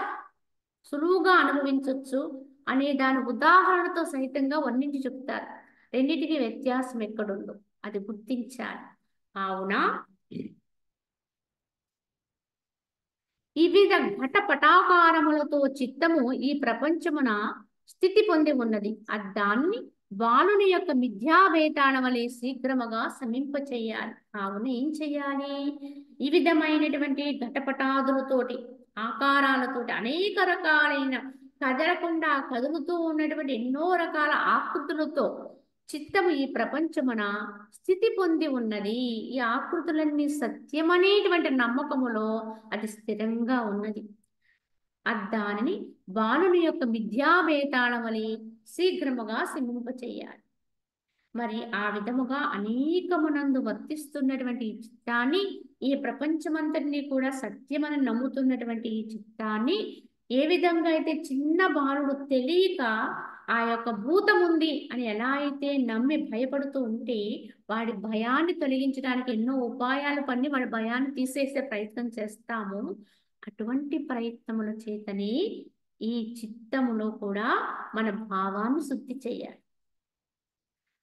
సులువుగా అనుభవించవచ్చు అనే దాని ఉదాహరణతో సహితంగా వర్ణించి చెప్తారు. రెండింటికి వ్యత్యాసం ఎక్కడుందో అది గుర్తించాలి. కావున వివిధ ఘటపటాకారములతో చిత్తము ఈ ప్రపంచమున స్థితి పొంది ఉన్నది. దాన్ని బాలుని యొక్క మిథ్యావేతాళ వలె శీఘ్రముగా శమింప చేయాలి. కావున ఏం చెయ్యాలి? ఈ విధమైనటువంటి ఘటపటాదులతోటి, ఆకారాలతోటి, అనేక రకాలైన కదలకుండా కదులుతూ ఉన్నటువంటి ఎన్నో రకాల ఆకృతులతో చిత్తము ఈ ప్రపంచమున స్థితి పొంది ఉన్నది. ఈ ఆకృతులన్నీ సత్యమనేటువంటి నమ్మకములో అది స్థిరంగా ఉన్నది. దానిని బాలుని యొక్క మిథ్యావేతాళ వలె శీఘ్రముగా శమింప చేయాలి. మరి ఆ విధముగా అనేకమునందు వర్తిస్తున్నటువంటి ఈ చిత్తాన్ని, ఈ ప్రపంచమంతటినీ కూడా సత్యమని నమ్ముతున్నటువంటి ఈ చిత్తాన్ని ఏ విధంగా అయితే చిన్న బాలుడు తెలియక ఆ యొక్క భూతం ఉంది అని ఎలా అయితే నమ్మి భయపడుతూ ఉంటే వాడి భయాన్ని తొలగించడానికి ఎన్నో ఉపాయాలు పన్ని వాడి భయాన్ని తీసేసే ప్రయత్నం చేస్తాము. అటువంటి ప్రయత్నముల చేతనే ఈ చిత్తములో కూడా మన భావాన్ని శుద్ధి చేయాలి.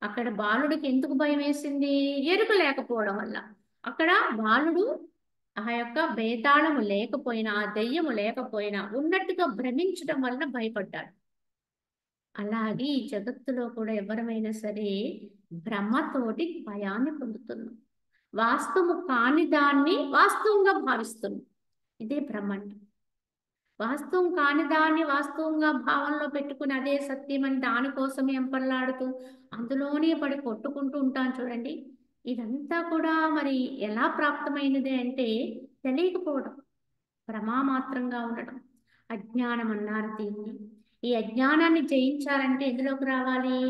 అక్కడ బాలుడికి ఎందుకు భయం వేసింది? ఎరుక లేకపోవడం వల్ల. అక్కడ బాలుడు ఆ యొక్క బేతాళము లేకపోయినా, ఆ దెయ్యము లేకపోయినా ఉన్నట్టుగా భ్రమించడం వలన భయపడ్డాడు. అలాగే ఈ జగత్తులో కూడా ఎవరమైనా సరే భ్రమతోటి భయాన్ని పొందుతున్నాం. వాస్తవము కాని దాన్ని వాస్తవంగా భావిస్తున్నాం. ఇదే భ్రమ అంటే. వాస్తవం కాని దాన్ని వాస్తవంగా భావనలో పెట్టుకుని అదే సత్యం అని దానికోసమే ఎంపల్లాడుతూ అందులోనే పడి కొట్టుకుంటూ ఉంటాను చూడండి. ఇదంతా కూడా మరి ఎలా ప్రాప్తమైనది అంటే తెలియకపోవడం, భ్రమామాత్రంగా ఉండడం, అజ్ఞానం అన్నారు దీన్ని. ఈ అజ్ఞానాన్ని జయించాలంటే ఎందులోకి రావాలి?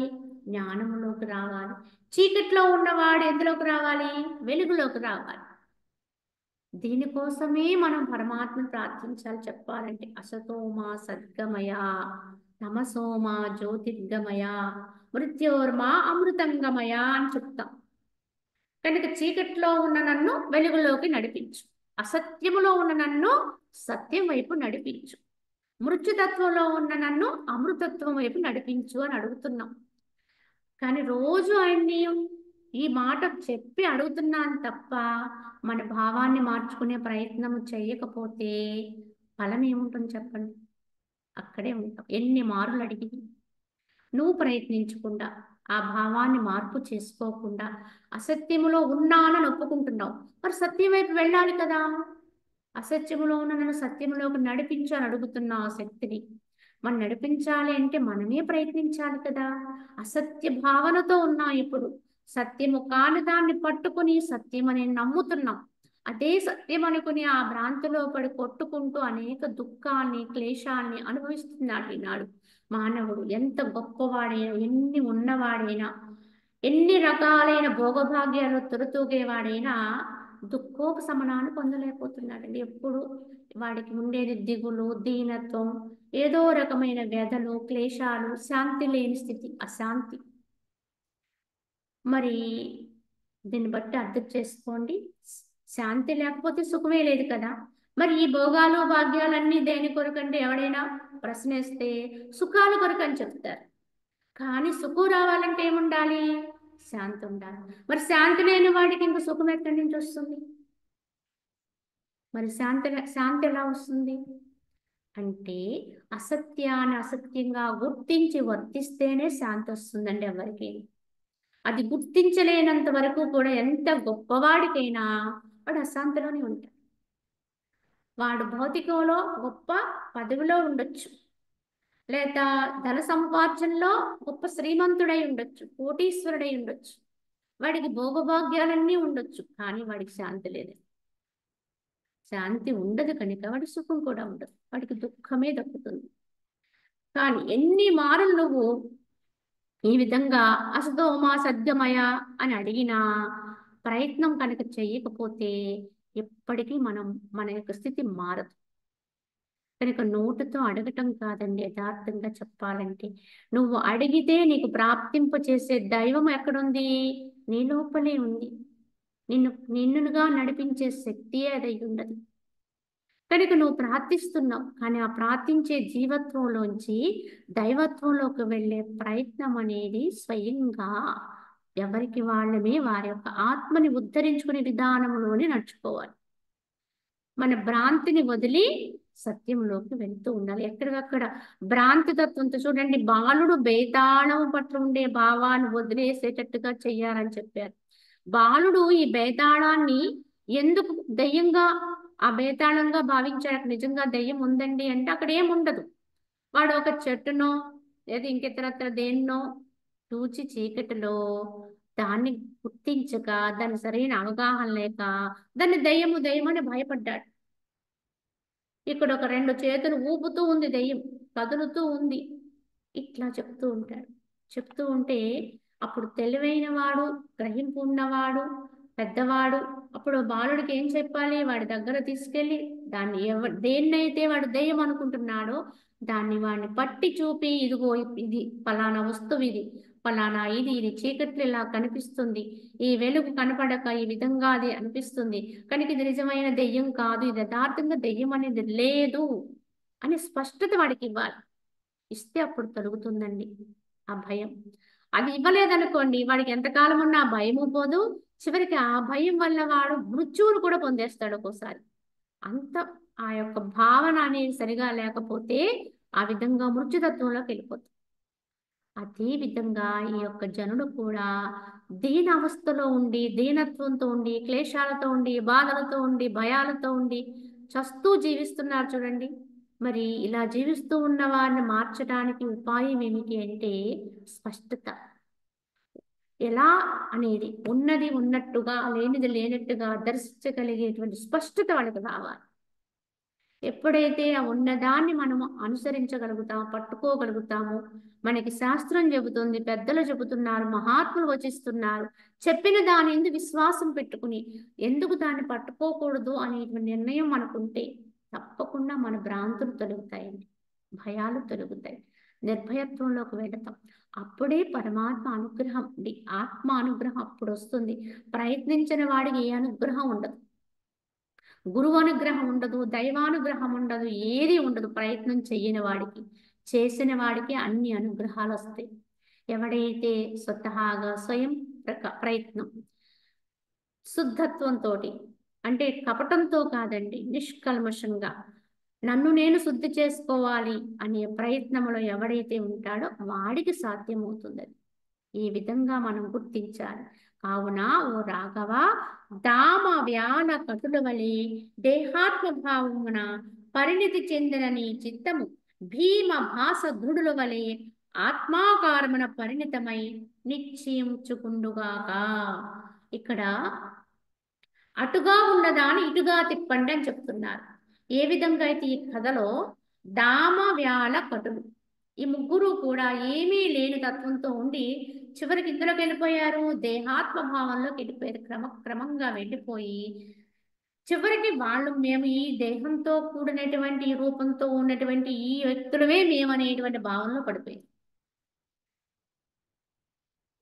జ్ఞానంలోకి రావాలి. చీకట్లో ఉన్నవాడు ఎందులోకి రావాలి? వెలుగులోకి రావాలి. దీనికోసమే మనం పరమాత్మను ప్రార్థించాలి. చెప్పాలంటే అసతోమా సద్గమయ, తమసోమా జ్యోతిర్గమయ, మృత్యోర్మా అమృతంగమయ అని చెప్తాం. కనుక చీకట్లో ఉన్న నన్ను వెలుగులోకి నడిపించు, అసత్యములో ఉన్న నన్ను సత్యం వైపు నడిపించు, మృత్యుతత్వంలో ఉన్న నన్ను అమృతత్వం వైపు నడిపించు అని అడుగుతున్నాం. కానీ రోజు ఆయన్ని ఈ మాట చెప్పి అడుగుతున్నాను తప్ప మన భావాన్ని మార్చుకునే ప్రయత్నం చేయకపోతే ఫలం ఏముంటుంది చెప్పండి? అక్కడే ఉంటాం. ఎన్ని మార్లు అడిగి నువ్వు ప్రయత్నించకుండా, ఆ భావాన్ని మార్పు చేసుకోకుండా అసత్యములో ఉన్నానని ఒప్పుకుంటున్నావు. మరి సత్యం వైపు వెళ్ళాలి కదా. అసత్యములో ఉన్న నన్ను సత్యములోకి నడిపించాలని అడుగుతున్నా ఆ శక్తిని. మనం నడిపించాలి అంటే మనమే ప్రయత్నించాలి కదా. అసత్య భావనతో ఉన్నాం. ఇప్పుడు సత్యము కాని దాన్ని పట్టుకుని సత్యమని నమ్ముతున్నాం. అదే సత్యం అనుకుని ఆ భ్రాంతిలో పడి కొట్టుకుంటూ అనేక దుఃఖాన్ని, క్లేశాన్ని అనుభవిస్తున్నాడు ఈనాడు మానవుడు. ఎంత గొప్పవాడైనా, ఎన్ని ఉన్నవాడైనా, ఎన్ని రకాలైన భోగభాగ్యాలు తొలతూగేవాడైనా దుఃఖోపశమనాన్ని పొందలేకపోతున్నాడండి. ఎప్పుడు వాడికి ఉండేది దిగులు, దీనత్వం, ఏదో రకమైన వ్యధలు, క్లేశాలు, శాంతి లేని స్థితి, అశాంతి. మరి దీన్ని బట్టి అర్థం చేసుకోండి, శాంతి లేకపోతే సుఖమే లేదు కదా. మరి ఈ భోగాలు భాగ్యాలన్నీ దేని కొరకంటే ఎవడైనా ప్రశ్నిస్తే సుఖాల కొరకు అని చెప్తారు. కానీ సుఖం రావాలంటే ఏముండాలి? శాంతి ఉండాలి. మరి శాంతి లేని వాడికి ఇంక సుఖం ఎక్కడి నుంచి వస్తుంది? మరి శాంతి ఎలా వస్తుంది అంటే అసత్యాన్ని అసత్యంగా గుర్తించి వర్తిస్తేనే శాంతి వస్తుందండి ఎవరికి. అది గుర్తించలేనంత వరకు కూడా ఎంత గొప్పవాడికైనా వాడు అశాంతిలోనే ఉంటాడు. వాడు భౌతికంలో గొప్ప పదవిలో ఉండొచ్చు, లేదా ధన సంపార్జనలో గొప్ప శ్రీమంతుడై ఉండొచ్చు, కోటీశ్వరుడై ఉండొచ్చు, వాడికి భోగభాగ్యాలన్నీ ఉండొచ్చు, కానీ వాడికి శాంతి లేదు. శాంతి ఉండదు కనుక వాడి సుఖం కూడా ఉండదు, వాడికి దుఃఖమే దక్కుతుంది. కానీ ఎన్ని మారులు నువ్వు ఈ విధంగా అసతోమా సద్గమయ అని అడిగినా ప్రయత్నం కనుక చేయకపోతే ఎప్పటికీ మన యొక్క స్థితి మారదు. కనుక నోటుతో అడగటం కాదండి, యథార్థంగా చెప్పాలంటే నువ్వు అడిగితే నీకు ప్రాప్తింప చేసే దైవం ఎక్కడుంది? నీ లోపలే ఉంది. నిన్నుగా నడిపించే శక్తియే అది ఉండదు. కనుక నువ్వు ప్రార్థిస్తున్నావు, కానీ ఆ ప్రార్థించే జీవత్వంలోంచి దైవత్వంలోకి వెళ్ళే ప్రయత్నం అనేది స్వయంగా ఎవరికి వాళ్ళమే వారి యొక్క ఆత్మని ఉద్ధరించుకునే విధానంలోనే నడుచుకోవాలి. మన భ్రాంతిని వదిలి సత్యంలోకి వెళ్తూ ఉండాలి. ఎక్కడికక్కడ భ్రాంతి తత్వంతో చూడండి, బాలుడు బేతాళం పట్ల ఉండే భావాన్ని వదిలేసేటట్టుగా చెయ్యాలని చెప్పారు. బాలుడు ఈ బేతాళాన్ని ఎందుకు దెయ్యంగా ఆ బేతాళంగా భావించాడు? అక్కడ నిజంగా దెయ్యం ఉందండి అంటే అక్కడ ఏముండదు. వాడు ఒక చెట్టునో లేదా ఇంకెతరత్ర దేన్నో చూచి చీకటిలో దాన్ని గుర్తించక, దాని సరైన అవగాహన లేక దాన్ని దెయ్యము దెయ్యమని భయపడ్డాడు. ఇక్కడ ఒక 2 చేతులు ఊపుతూ ఉంది దెయ్యం, కదులుతూ ఉంది. ఇట్లా చెప్తూ ఉంటాడు. చెప్తూ ఉంటే అప్పుడు తెలివైన వాడు, గ్రహింపు ఉన్నవాడు, పెద్దవాడు అప్పుడు బాలుడికి ఏం చెప్పాలి? వాడి దగ్గర తీసుకెళ్ళి దాన్ని దేన్నైతే వాడు దెయ్యం అనుకుంటున్నాడో దాన్ని వాడిని పట్టి చూపి, ఇదిగో ఇది ఫలానా వస్తువు, ఇది ఫలానా, ఇది చీకట్లు ఇలా కనిపిస్తుంది, ఈ వెలుగు కనపడక ఈ విధంగా అది అనిపిస్తుంది కనుక ఇది నిజమైన దెయ్యం కాదు, ఇది యథార్థంగా దెయ్యం అనేది లేదు అని స్పష్టత వాడికి ఇవ్వాలి. ఇస్తే అప్పుడు తొలుగుతుందండి ఆ భయం. అది ఇవ్వలేదనుకోండి, వాడికి ఎంతకాలం ఉన్నా ఆ భయము పోదు. చివరికి ఆ భయం వల్ల వాడు మృత్యువును కూడా పొందేస్తాడు ఒక్కోసారి. అంత ఆ యొక్క భావన అనేది సరిగా లేకపోతే ఆ విధంగా మృత్యుతత్వంలోకి వెళ్ళిపోతుంది. అదే విధంగా ఈ యొక్క జనుడు కూడా దీన అవస్థలో ఉండి, దీనత్వంతో ఉండి, క్లేశాలతో ఉండి, బాధలతో ఉండి, భయాలతో ఉండి చస్తూ జీవిస్తున్నారు చూడండి. మరి ఇలా జీవిస్తూ ఉన్న వారిని మార్చడానికి ఉపాయం ఏమిటి అంటే స్పష్టత. ఎలా అనేది ఉన్నది ఉన్నట్టుగా, లేనిది లేనట్టుగా దర్శించగలిగేటువంటి స్పష్టత వాళ్ళకి రావాలి. ఎప్పుడైతే ఆ ఉన్నదాన్ని మనము అనుసరించగలుగుతాము, పట్టుకోగలుగుతాము, మనకి శాస్త్రం చెబుతుంది, పెద్దలు చెబుతున్నారు, మహాత్ములు వచిస్తున్నారు, చెప్పిన దాని ఎందు విశ్వాసం పెట్టుకుని ఎందుకు దాన్ని పట్టుకోకూడదు అనేటువంటి నిర్ణయం మనకుంటే తప్పకుండా మన భ్రాంతులు తొలగుతాయండి, భయాలు తొలగుతాయి, నిర్భయత్వంలోకి వెళతాం. అప్పుడే పరమాత్మ అనుగ్రహం, ఆత్మ అనుగ్రహం అప్పుడు వస్తుంది. ప్రయత్నించిన వాడికి ఏ అనుగ్రహం ఉండదు, గురువు అనుగ్రహం ఉండదు, దైవానుగ్రహం ఉండదు, ఏది ఉండదు. ప్రయత్నం చెయ్యని వాడికి, చేసిన వాడికి అన్ని అనుగ్రహాలు వస్తాయి. ఎవడైతే స్వతహాగా స్వయం ప్రయత్నం శుద్ధత్వంతో, అంటే కపటంతో కాదండి, నిష్కల్మషంగా నన్ను నేను శుద్ధి చేసుకోవాలి అనే ప్రయత్నంలో ఎవడైతే ఉంటాడో వాడికి సాధ్యమవుతుంది. ఈ విధంగా మనం గుర్తించాలి. కావున ఓ రాఘవ, దామ వ్యాన కటుల వలె దేహాత్మ భావమున పరిణితి చెందిన నీ చిత్తము భీమ భాస దృఢుల వలె ఆత్మాకారమున పరిణితమై నిశ్చయించుకుండుగాక. ఇక్కడ అటుగా ఉన్నదాన్ని ఇటుగా తిప్పండి అని చెప్తున్నారు. ఏ విధంగా అయితే ఈ కథలో దామ వ్యాల కటులు ఈ ముగ్గురు కూడా ఏమీ లేని తత్వంతో ఉండి చివరికి ఇందులోకి వెళ్ళిపోయారు, దేహాత్మ భావంలోకి వెళ్ళిపోయారు. క్రమంగా వెళ్ళిపోయి చివరికి వాళ్ళు మేము ఈ దేహంతో కూడినటువంటి ఈ రూపంతో ఉన్నటువంటి ఈ వ్యక్తులమే మేము అనేటువంటి భావంలో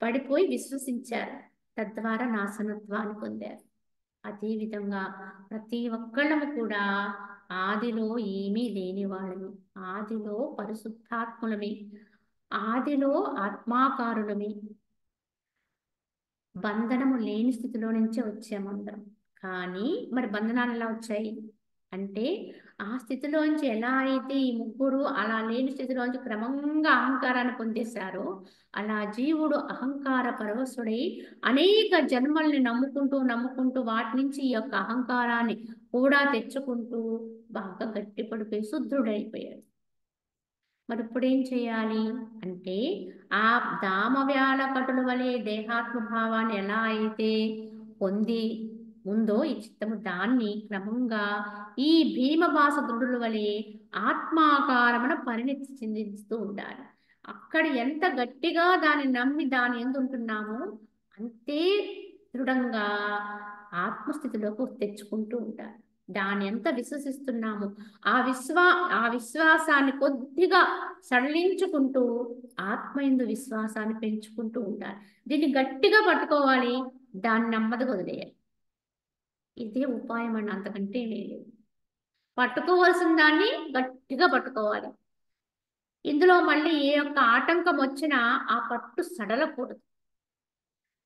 పడిపోయి విశ్వసించారు. తద్వారా నాశనత్వాన్ని పొందారు. అదేవిధంగా ప్రతి ఒక్కళ్ళము కూడా ఆదిలో ఏమీ లేని వాళ్ళమి, ఆదిలో పరిశుద్ధాత్ములమి, ఆదిలో ఆత్మాకారులమి, బంధనము లేని స్థితిలో నుంచే వచ్చామందరం. కానీ మరి బంధనాలు ఎలా వచ్చాయి అంటే ఆ స్థితిలోంచి ఎలా అయితే ఈ ముగ్గురు అలా లేని స్థితిలోంచి క్రమంగా అహంకారాన్ని పొందేశారో అలా జీవుడు అహంకార పరవశుడై అనేక జన్మల్ని నమ్ముకుంటూ వాటి నుంచి ఈ యొక్క అహంకారాన్ని కూడా తెచ్చుకుంటూ బాగా గట్టిపడిపోయి శుద్ధుడైపోయాడు. మరి ఇప్పుడేం చేయాలి అంటే ఆ దామవ్యాల కటుల వలె దేహాత్మ భావాన్ని ఎలా అయితే పొంది ఉందో ఈ చిత్తము, దాన్ని క్రమంగా ఈ భీమభాస దృఢుల వలె ఆత్మాకారమున పరిణితి చెందిస్తూ ఉండాలి. అక్కడ ఎంత గట్టిగా దాన్ని నమ్మి దాని ఎందు ఉంటున్నామో అంతే దృఢంగా ఆత్మస్థితిలోకి తెచ్చుకుంటూ ఉండాలి. దాన్ని ఎంత విశ్వసిస్తున్నాము ఆ విశ్వాసాన్ని కొద్దిగా సడలించుకుంటూ ఆత్మయందు విశ్వాసాన్ని పెంచుకుంటూ ఉండాలి. దీన్ని గట్టిగా పట్టుకోవాలి, దాన్ని నెమ్మదిగా వదిలేయాలి. ఇదే ఉపాయం అండి, అంతకంటే లేదు. పట్టుకోవాల్సిన దాన్ని గట్టిగా పట్టుకోవాలి. ఇందులో మళ్ళీ ఏ యొక్క ఆటంకం వచ్చినా ఆ పట్టు సడలకూడదు,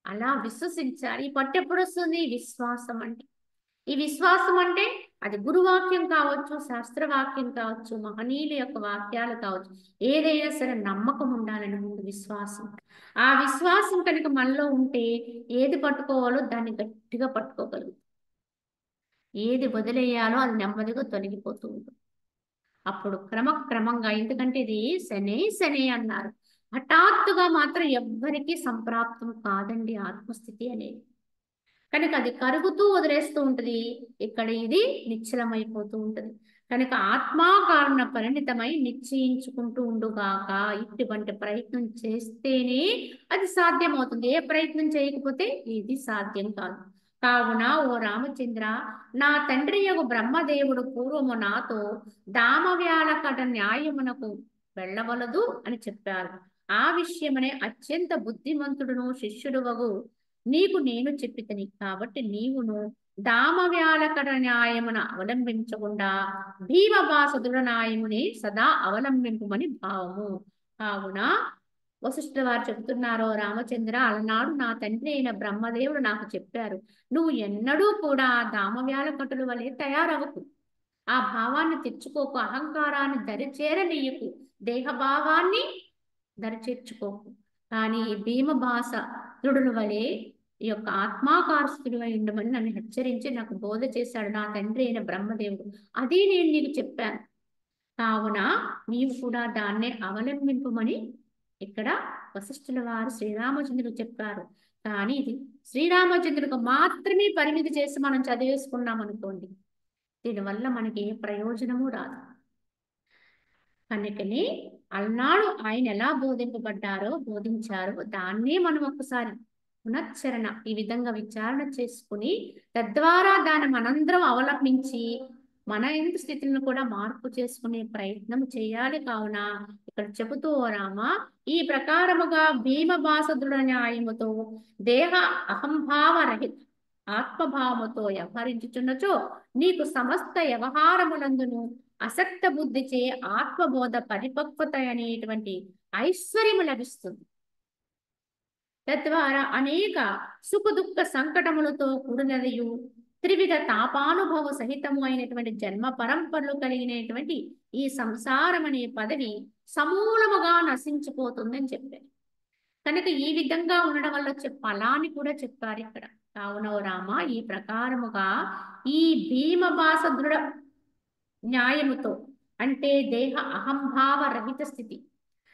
అలా విశ్వసించాలి. ఈ పట్టు ఎప్పుడు వస్తుంది? విశ్వాసం అండి. ఈ విశ్వాసం అంటే అది గురువాక్యం కావచ్చు, శాస్త్రవాక్యం కావచ్చు, మహనీయుల యొక్క వాక్యాలు కావచ్చు, ఏదైనా సరే నమ్మకం ఉండాలని ముందు విశ్వాసం. ఆ విశ్వాసం కనుక మనలో ఉంటే ఏది పట్టుకోవాలో దాన్ని గట్టిగా పట్టుకోగలుగుతాం. ఏది వదిలేయాలో అది నెమ్మదిగా తొలగిపోతూ ఉంటుంది. అప్పుడు క్రమక్రమంగా, ఎందుకంటే ఇది శనే శనే అన్నారు, హఠాత్తుగా మాత్రం ఎవ్వరికీ సంప్రాప్తం కాదండి ఆత్మస్థితి అనేది. కనుక అది కరుగుతూ వదిలేస్తూ ఉంటుంది. ఇక్కడ ఇది నిశ్చలమైపోతూ ఉంటుంది. కనుక ఆత్మాకారణ పరిణితమై నిశ్చయించుకుంటూ ఉండుగాక. ఇటువంటి ప్రయత్నం చేస్తేనే అది సాధ్యమవుతుంది. ఏ ప్రయత్నం చేయకపోతే ఇది సాధ్యం కాదు. కావున ఓ రామచంద్ర, నా తండ్రి యొక్క బ్రహ్మదేవుడు పూర్వము నాతో దామవ్యాలకట న్యాయమునకు వెళ్ళవలదు అని చెప్పారు. ఆ విషయమనే అత్యంత బుద్ధిమంతుడును శిష్యుడు వగు నీకు నేను చెప్పితని, కాబట్టి నీవును దామవ్యాలకట న్యాయమున అవలంబించకుండా భీమభాస దృఢ న్యాయముని సదా అవలంబింపమని భావము. కావున వశిష్ఠుల వారు చెబుతున్నారు, రామచంద్ర, అలనాడు నా తండ్రి అయిన బ్రహ్మదేవుడు నాకు చెప్పారు, నువ్వు ఎన్నడూ కూడా దామవ్యాలకటుల వలె తయారవకు. ఆ భావాన్ని తెచ్చుకోకు, అహంకారాన్ని దరిచేరనీయకు, దేహభావాన్ని దరిచేర్చుకోకు. కానీ భీమభాస దృఢుల వలె ఈ యొక్క ఆత్మాకారస్థుడివై ఉండమని నన్ను హెచ్చరించి నాకు బోధ చేశాడు నా తండ్రి అయిన బ్రహ్మదేవుడు. అది నేను నీకు చెప్పాను. కావున నీవు కూడా దాన్నే అవలంబింపమని ఇక్కడ వశిష్ఠుల వారు శ్రీరామచంద్రుడు చెప్పారు. కానీ ఇది శ్రీరామచంద్రుడికి మాత్రమే పరిమితి చేసి మనం చదివేసుకున్నాం అనుకోండి, దీనివల్ల మనకి ఏ ప్రయోజనము రాదు. కనుకని అలనాడు ఆయన ఎలా బోధించారో దాన్నే మనం ఒకసారి పునశ్చరణ ఈ విధంగా విచారణ చేసుకుని తద్వారా దాన్ని మనందరం అవలంబించి మన ఇంటి స్థితిని కూడా మార్పు చేసుకునే ప్రయత్నం చేయాలి. కావున ఇక్కడ చెబుతూ రామ, ఈ ప్రకారముగా భీమభాస దృఢ న్యాయముతో దేహ అహంభావ రహిత ఆత్మభావముతో వ్యవహరించుచున్నచో నీకు సమస్త వ్యవహారములందును అసక్త బుద్ధిచే ఆత్మబోధ పరిపక్వత అనేటువంటి ఐశ్వర్యము లభిస్తుంది. తద్వారా అనేక సుఖ దుఃఖ సంకటములతో కూడినదియు త్రివిధ తాపానుభవ సహితము అయినటువంటి జన్మ పరంపరలు కలిగినటువంటి ఈ సంసారం అనే పదవి సమూలముగా నశించిపోతుందని చెప్పారు. కనుక ఈ విధంగా ఉండడం వల్ల వచ్చే ఫలాన్ని కూడా చెప్పారు ఇక్కడ. కావున రామ, ఈ ప్రకారముగా ఈ భీమభాస దృఢ న్యాయముతో అంటే దేహ అహంభావ రహిత స్థితి,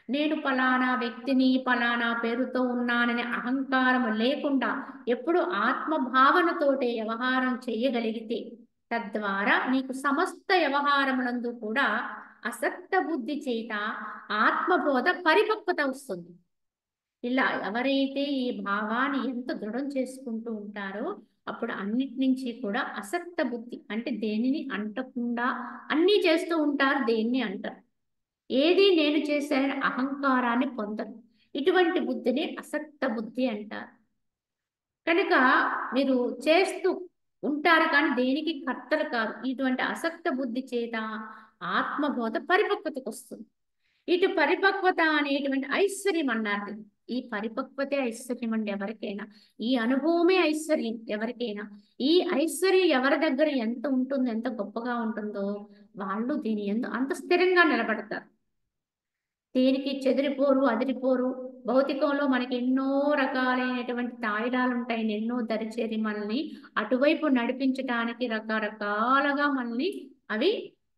నేను పలానా వ్యక్తిని పలానా పేరుతో ఉన్నాననే అహంకారము లేకుండా ఎప్పుడు ఆత్మభావనతోటే వ్యవహారం చేయగలిగితే తద్వారా నీకు సమస్త వ్యవహారములందు కూడా అసక్త బుద్ధి చేత ఆత్మబోధ పరిపక్వత వస్తుంది. ఇలా ఎవరైతే ఈ భావాన్ని ఎంత దృఢం చేసుకుంటూ ఉంటారో అప్పుడు అన్నిటి నుంచి కూడా అసక్త బుద్ధి అంటే దేనిని అంటకుండా అన్నీ చేస్తూ ఉంటారు, దేన్ని అంటారు, ఏది నేను చేశానని అహంకారాన్ని పొందరు. ఇటువంటి బుద్ధిని అసక్త బుద్ధి అంటారు. కనుక మీరు చేస్తూ ఉంటారు కానీ దేనికి కర్తలు కాదు. ఇటువంటి అసక్త బుద్ధి చేత ఆత్మబోధ పరిపక్వతకు వస్తుంది. ఇటు పరిపక్వత అనేటువంటి ఐశ్వర్యం అన్నారు. ఈ పరిపక్వతే ఐశ్వర్యం అండి ఎవరికైనా. ఈ అనుభవమే ఐశ్వర్యం ఎవరికైనా. ఈ ఐశ్వర్యం ఎవరి దగ్గర ఎంత ఉంటుందో, ఎంత గొప్పగా ఉంటుందో వాళ్ళు దీని అంత స్థిరంగా నిలబడతారు. దేనికి చెదిరిపోరు, అదిరిపోరు. భౌతికంలో మనకి ఎన్నో రకాలైనటువంటి తాయిలాలు ఉంటాయి, ఎన్నో దరిచేరి మనల్ని అటువైపు నడిపించడానికి రకరకాలుగా మనల్ని అవి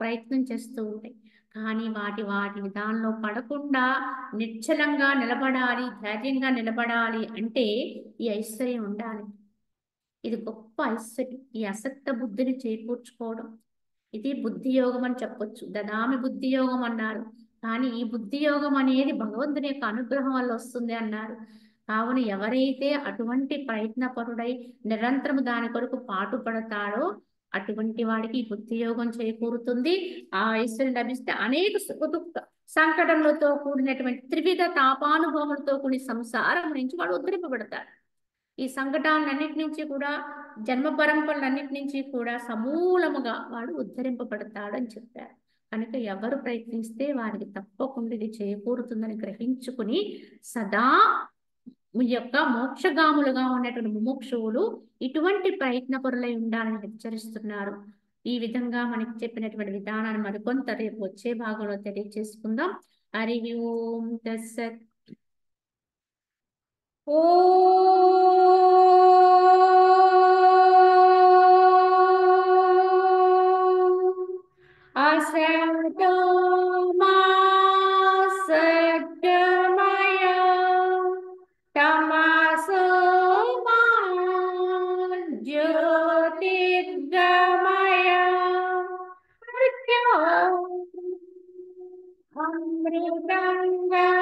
ప్రయత్నం చేస్తూ ఉంటాయి. కానీ వాటి విధానంలో పడకుండా నిశ్చలంగా నిలబడాలి, ధైర్యంగా నిలబడాలి అంటే ఈ ఐశ్వర్యం ఉండాలి. ఇది గొప్ప ఐశ్వర్యం, ఈ అసక్త బుద్ధిని చేకూర్చుకోవడం. ఇది బుద్ధి యోగం అని చెప్పొచ్చు. దదామి బుద్ధి యోగం అన్నారు. కానీ ఈ బుద్ధి యోగం అనేది భగవంతుని యొక్క అనుగ్రహం వల్ల వస్తుంది అన్నారు. కావున ఎవరైతే అటువంటి ప్రయత్నపరుడై నిరంతరం దాని కొరకు పాటుపడతాడో అటువంటి వాడికి ఈ బుద్ధి యోగం చేకూరుతుంది. ఆ ఐశ్వర్యం లభిస్తే అనేక సుఖ దుఃఖ సంకటములతో కూడినటువంటి త్రివిధ తాపానుభవములతో కూడిన సంసారం నుంచి వాడు ఉద్ధరింపబడతాడు. ఈ సంకటాలన్నిటి నుంచి కూడా, జన్మ పరంపరలన్నిటి నుంచి కూడా సమూలముగా వాడు ఉద్ధరింపబడతాడని చెప్పారు. కనుక ఎవరు ప్రయత్నిస్తే వారికి తప్పకుండా ఇది చేకూరుతుందని గ్రహించుకుని సదా మీ యొక్క మోక్షగాములుగా ఉన్నటువంటి ముముక్షువులు ఇటువంటి ప్రయత్న పరులై ఉండాలని హెచ్చరిస్తున్నారు. ఈ విధంగా మనకి చెప్పినటువంటి విధానాన్ని మరికొంత రేపు వచ్చే భాగంలో తెలియజేసుకుందాం. హరి ఓం తత్సత్. असतो मा सद्गमय तमसो मा ज्योतिर्गमय मृत्योर्मृतङ्गमय